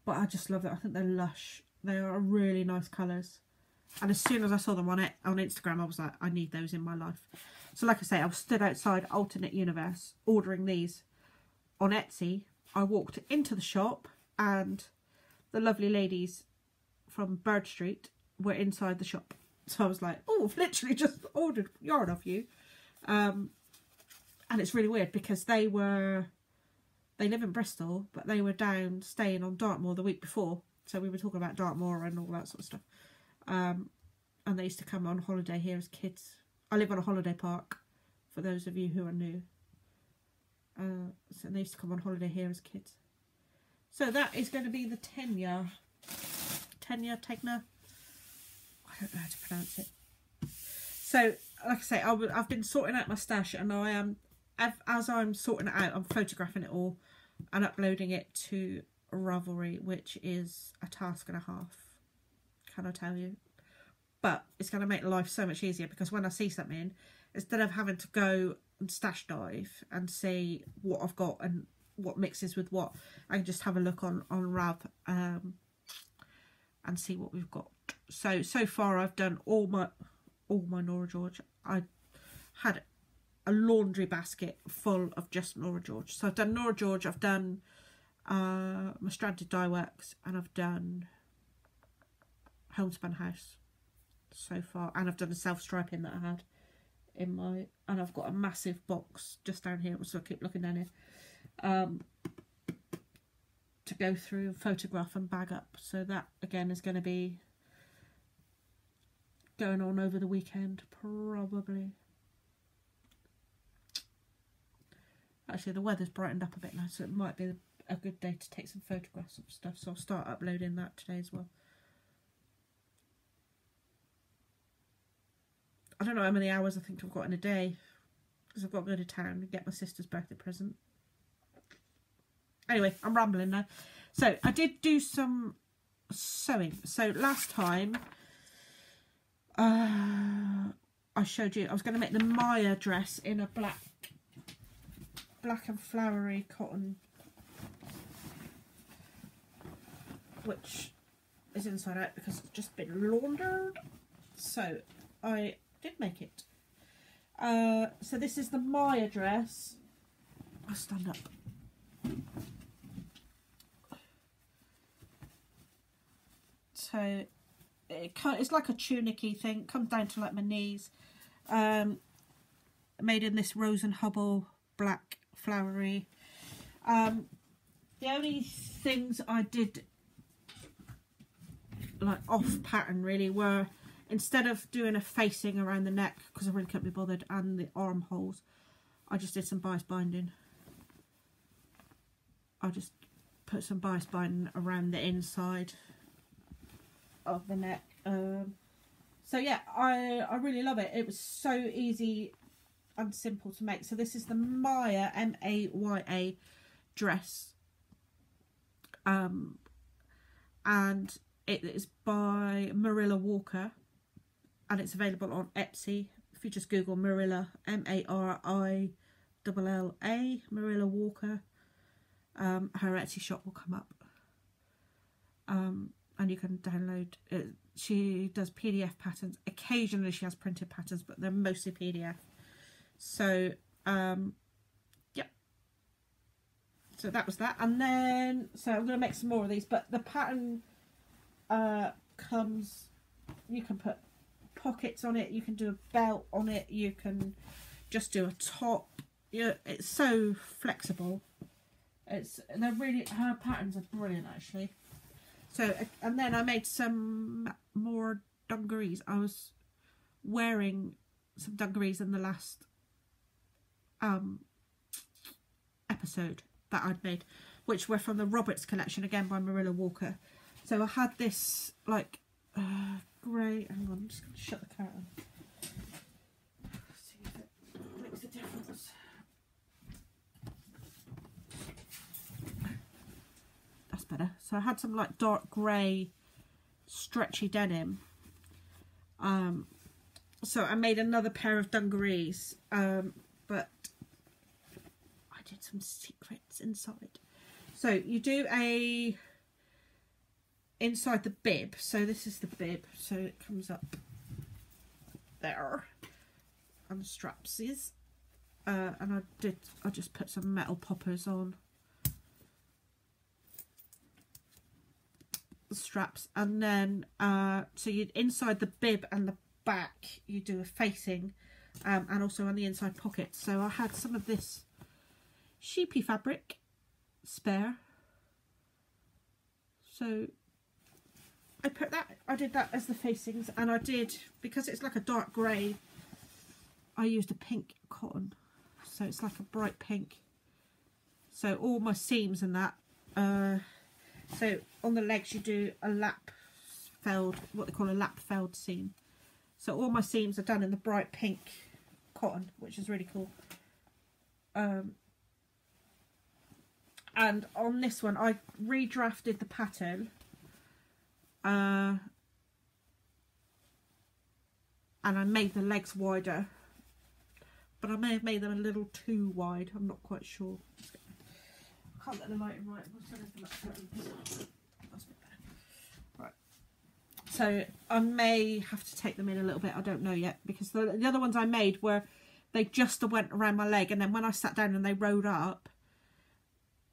But I just love it. I think they're lush. They are really nice colours. And as soon as I saw them on Instagram, I was like, I need those in my life. So like I say, I was stood outside Alternate Universe ordering these on Etsy. I walked into the shop and the lovely ladies from Bird Street were inside the shop. So I was like, oh, I've literally just ordered yarn off you. And it's really weird because they live in Bristol, but they were down staying on Dartmoor the week before. So we were talking about Dartmoor and all that sort of stuff. And they used to come on holiday here as kids. I live on a holiday park, for those of you who are new. So they used to come on holiday here as kids. So that is going to be the Tegna. I don't know how to pronounce it. So, like I say, I've been sorting out my stash, and I am, as I'm sorting it out, I'm photographing it all and uploading it to Ravelry, which is a task and a half, can I tell you? But it's going to make life so much easier, because when I see something, instead of having to go and stash dive and see what I've got and what mixes with what, I can just have a look on Rav and see what we've got. So far I've done all my Nora George. I had a laundry basket full of just Nora George. So I've done Nora George, I've done my Stranded Dye Works, and I've done Homespun House so far, and I've done a self-striping that I had in my, and I've got a massive box just down here, so I keep looking down here to go through and photograph and bag up. So that again is going to be going on over the weekend, probably. Actually, the weather's brightened up a bit now, so it might be a good day to take some photographs of stuff, so I'll start uploading that today as well. I don't know how many hours I think I've got in a day, because I've got to go to town and get my sister's birthday present. Anyway, I'm rambling now. So I did do some sewing. So last time I showed you I was going to make the Maya dress in a black and flowery cotton, which is inside out because it's just been laundered. So I did make it. So this is the Maya dress. I'll stand up. So it's like a tunicky thing, comes down to like my knees. Made in this Rose and Hubble black flowery. The only things I did like off pattern really were, instead of doing a facing around the neck, because I really couldn't be bothered, and the armholes, I just did some bias binding. I just put some bias binding around the inside of the neck. So yeah, I really love it. It was so easy and simple to make. So this is the Maya, M-A-Y-A dress, and it is by Marilla Walker, and it's available on Etsy. If you just Google Marilla, M-A-R-I-L-L-A, Marilla Walker, her Etsy shop will come up, and you can download it. She does PDF patterns. Occasionally she has printed patterns, but they're mostly PDF. So yeah, so that was that. And then, so I'm going to make some more of these, but the pattern comes, you can put pockets on it, you can do a belt on it, you can just do a top. Yeah, it's so flexible. They're really, her patterns are brilliant actually. So, and then I made some more dungarees. I was wearing some dungarees in the last episode that I'd made, which were from the Roberts collection, again by Marilla Walker. So I had this like grey, hang on, I'm just going to shut the curtain. See if it makes a difference. That's better. So I had some like dark grey stretchy denim. So I made another pair of dungarees, but I did some secrets inside. So you do a inside the bib. So this is the bib. So it comes up there, and the straps is, and I just put some metal poppers on the straps, and then so you inside the bib and the back you do a facing, and also on the inside pockets. So I had some of this sheepy fabric spare, so I did that as the facings, and I did, because it's like a dark grey, I used a pink cotton, so it's like a bright pink. So all my seams and that, so on the legs you do a lap felled, what they call a lap felled seam. So all my seams are done in the bright pink cotton, which is really cool. And on this one I redrafted the pattern, and I made the legs wider, but I may have made them a little too wide, I'm not quite sure. I can't let the light in right. That's a bit better. Right. So I may have to take them in a little bit, I don't know yet, because the other ones I made were, they just went around my leg, and then when I sat down and they rode up,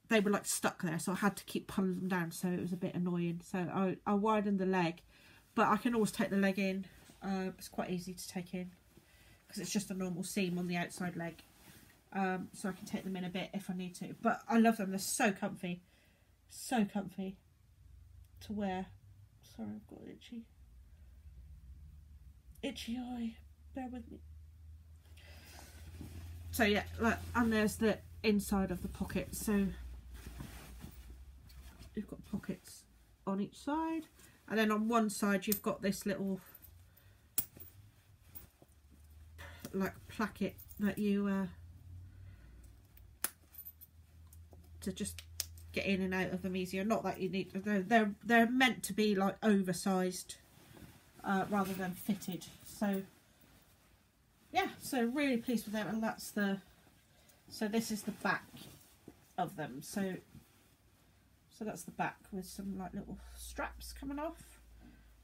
they were like stuck there, so I had to keep pulling them down, so it was a bit annoying. So I widened the leg, but I can always take the leg in. It's quite easy to take in because it's just a normal seam on the outside leg. So I can take them in a bit if I need to. But I love them, they're so comfy to wear. Sorry, I've got itchy eye, bear with me. So yeah, look, and there's the inside of the pocket. So you've got pockets on each side, and then on one side you've got this little like placket that you to just get in and out of them easier. Not that you need, they're meant to be like oversized rather than fitted. So yeah, so really pleased with them. And that's the, so this is the back of them. So that's the back with some like little straps coming off.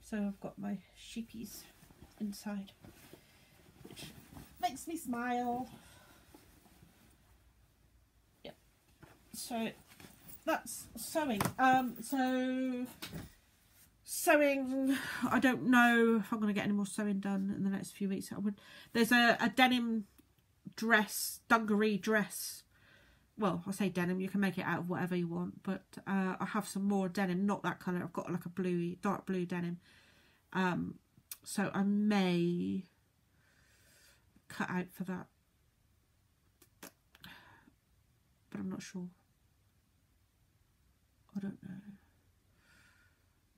So I've got my sheepies inside, which makes me smile. Yeah. So that's sewing. So sewing, I don't know if I'm going to get any more sewing done in the next few weeks. There's a denim dress, dungaree dress. Well, I say denim, you can make it out of whatever you want, but I have some more denim, not that colour. I've got like a bluey, dark blue denim. So I may cut out for that, but I'm not sure. I don't know.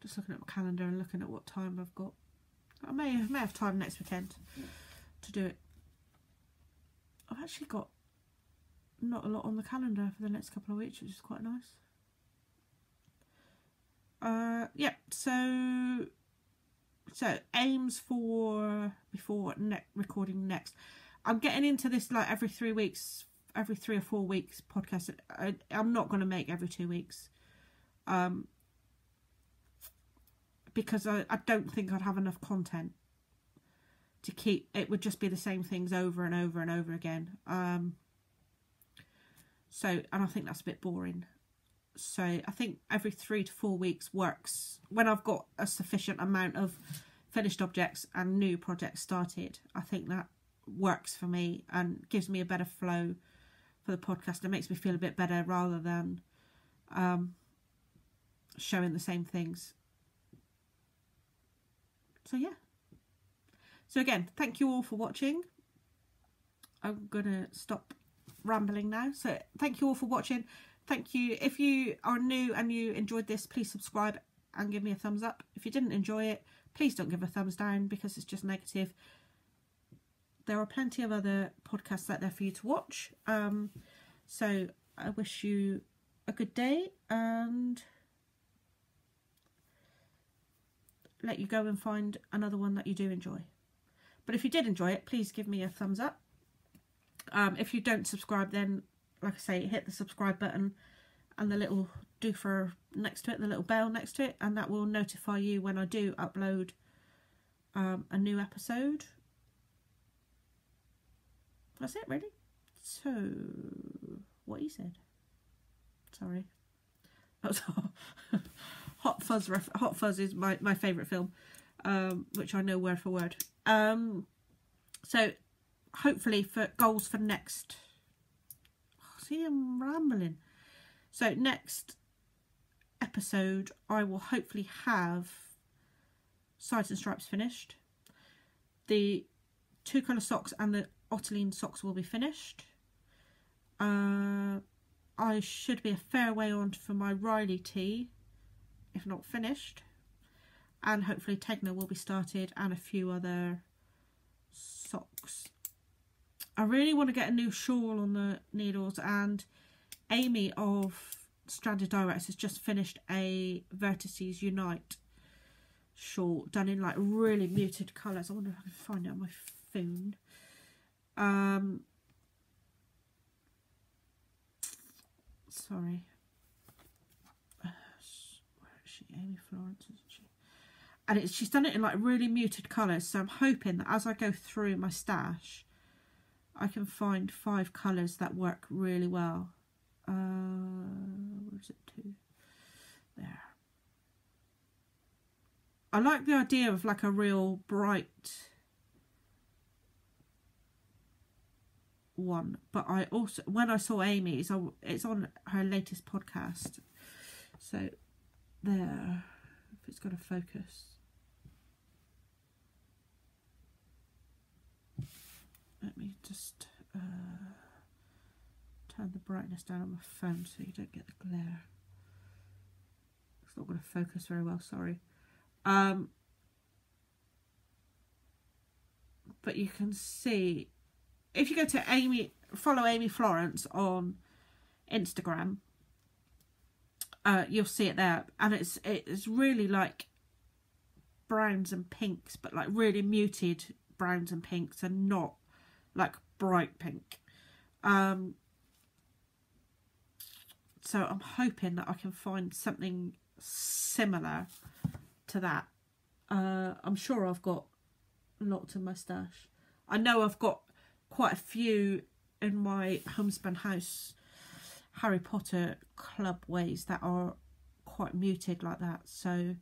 Just looking at my calendar and looking at what time I've got. I may have time next weekend to do it. I've actually got not a lot on the calendar for the next couple of weeks, which is quite nice. Yeah, so aims for before recording next. I'm getting into this like every 3 weeks, every 3 or 4 weeks podcast. I'm not going to make every 2 weeks, because I don't think I'd have enough content to keep. It would just be the same things over and over and over again. And I think that's a bit boring. So I think every 3 to 4 weeks works when I've got a sufficient amount of finished objects and new projects started. I think that works for me and gives me a better flow for the podcast. It makes me feel a bit better rather than showing the same things. So yeah. So again, thank you all for watching. I'm gonna stop rambling now. So thank you all for watching. Thank you. If you are new and you enjoyed this, please subscribe and give me a thumbs up. If you didn't enjoy it, please don't give a thumbs down because it's just negative. There are plenty of other podcasts out there for you to watch. So I wish you a good day and let you go and find another one that you do enjoy. But if you did enjoy it, please give me a thumbs up. If you don't subscribe, then like I say, hit the subscribe button and the little doofer next to it, the little bell next to it, and that will notify you when I do upload a new episode. That's it, really. So, what he said. Sorry. That was Hot Fuzz. Hot Fuzz is my favourite film, which I know word for word. So, hopefully for goals for next. See, I'm rambling. So next episode, I will hopefully have Sides and Stripes finished. The 2 colour socks and the Ottiline socks will be finished. I should be a fair way on for my Riley tee, if not finished. And hopefully Tegna will be started and a few other socks. I really want to get a new shawl on the needles, and Amy of Stranded Directs has just finished a Vertices Unite shawl done in like really muted colours. I wonder if I can find it on my phone. Sorry. Where is she? Amy Florence, isn't she? And she's done it in like really muted colours, so I'm hoping that as I go through my stash, I can find 5 colours that work really well. Where is it to? There. I like the idea of like a real bright one, but I also, when I saw Amy, it's on her latest podcast. So there, if it's got to focus. Let me just turn the brightness down on my phone so you don't get the glare. It's not going to focus very well, sorry. But you can see, if you go to follow Amy Florence on Instagram, you'll see it there. And it's really like browns and pinks, but like really muted browns and pinks and not like bright pink. So I'm hoping that I can find something similar to that. I'm sure I've got lots in my stash. I know I've got quite a few in my homespun house Harry Potter club ways that are quite muted like that. So I'm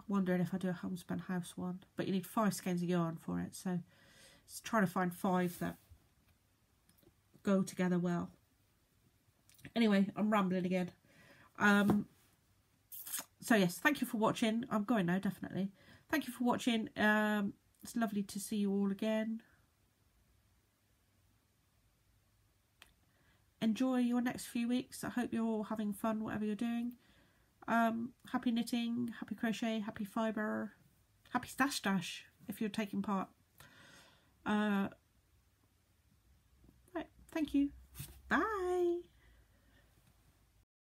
wondering if I do a homespun house one, but you need 5 skeins of yarn for it, so it's trying to find 5 that go together well. Anyway, I'm rambling again. So yes, thank you for watching. I'm going now, definitely. Thank you for watching. It's lovely to see you all again. Enjoy your next few weeks. I hope you're all having fun, whatever you're doing. Happy knitting, happy crochet, happy fibre, happy stash dash if you're taking part. Right, thank you. Bye.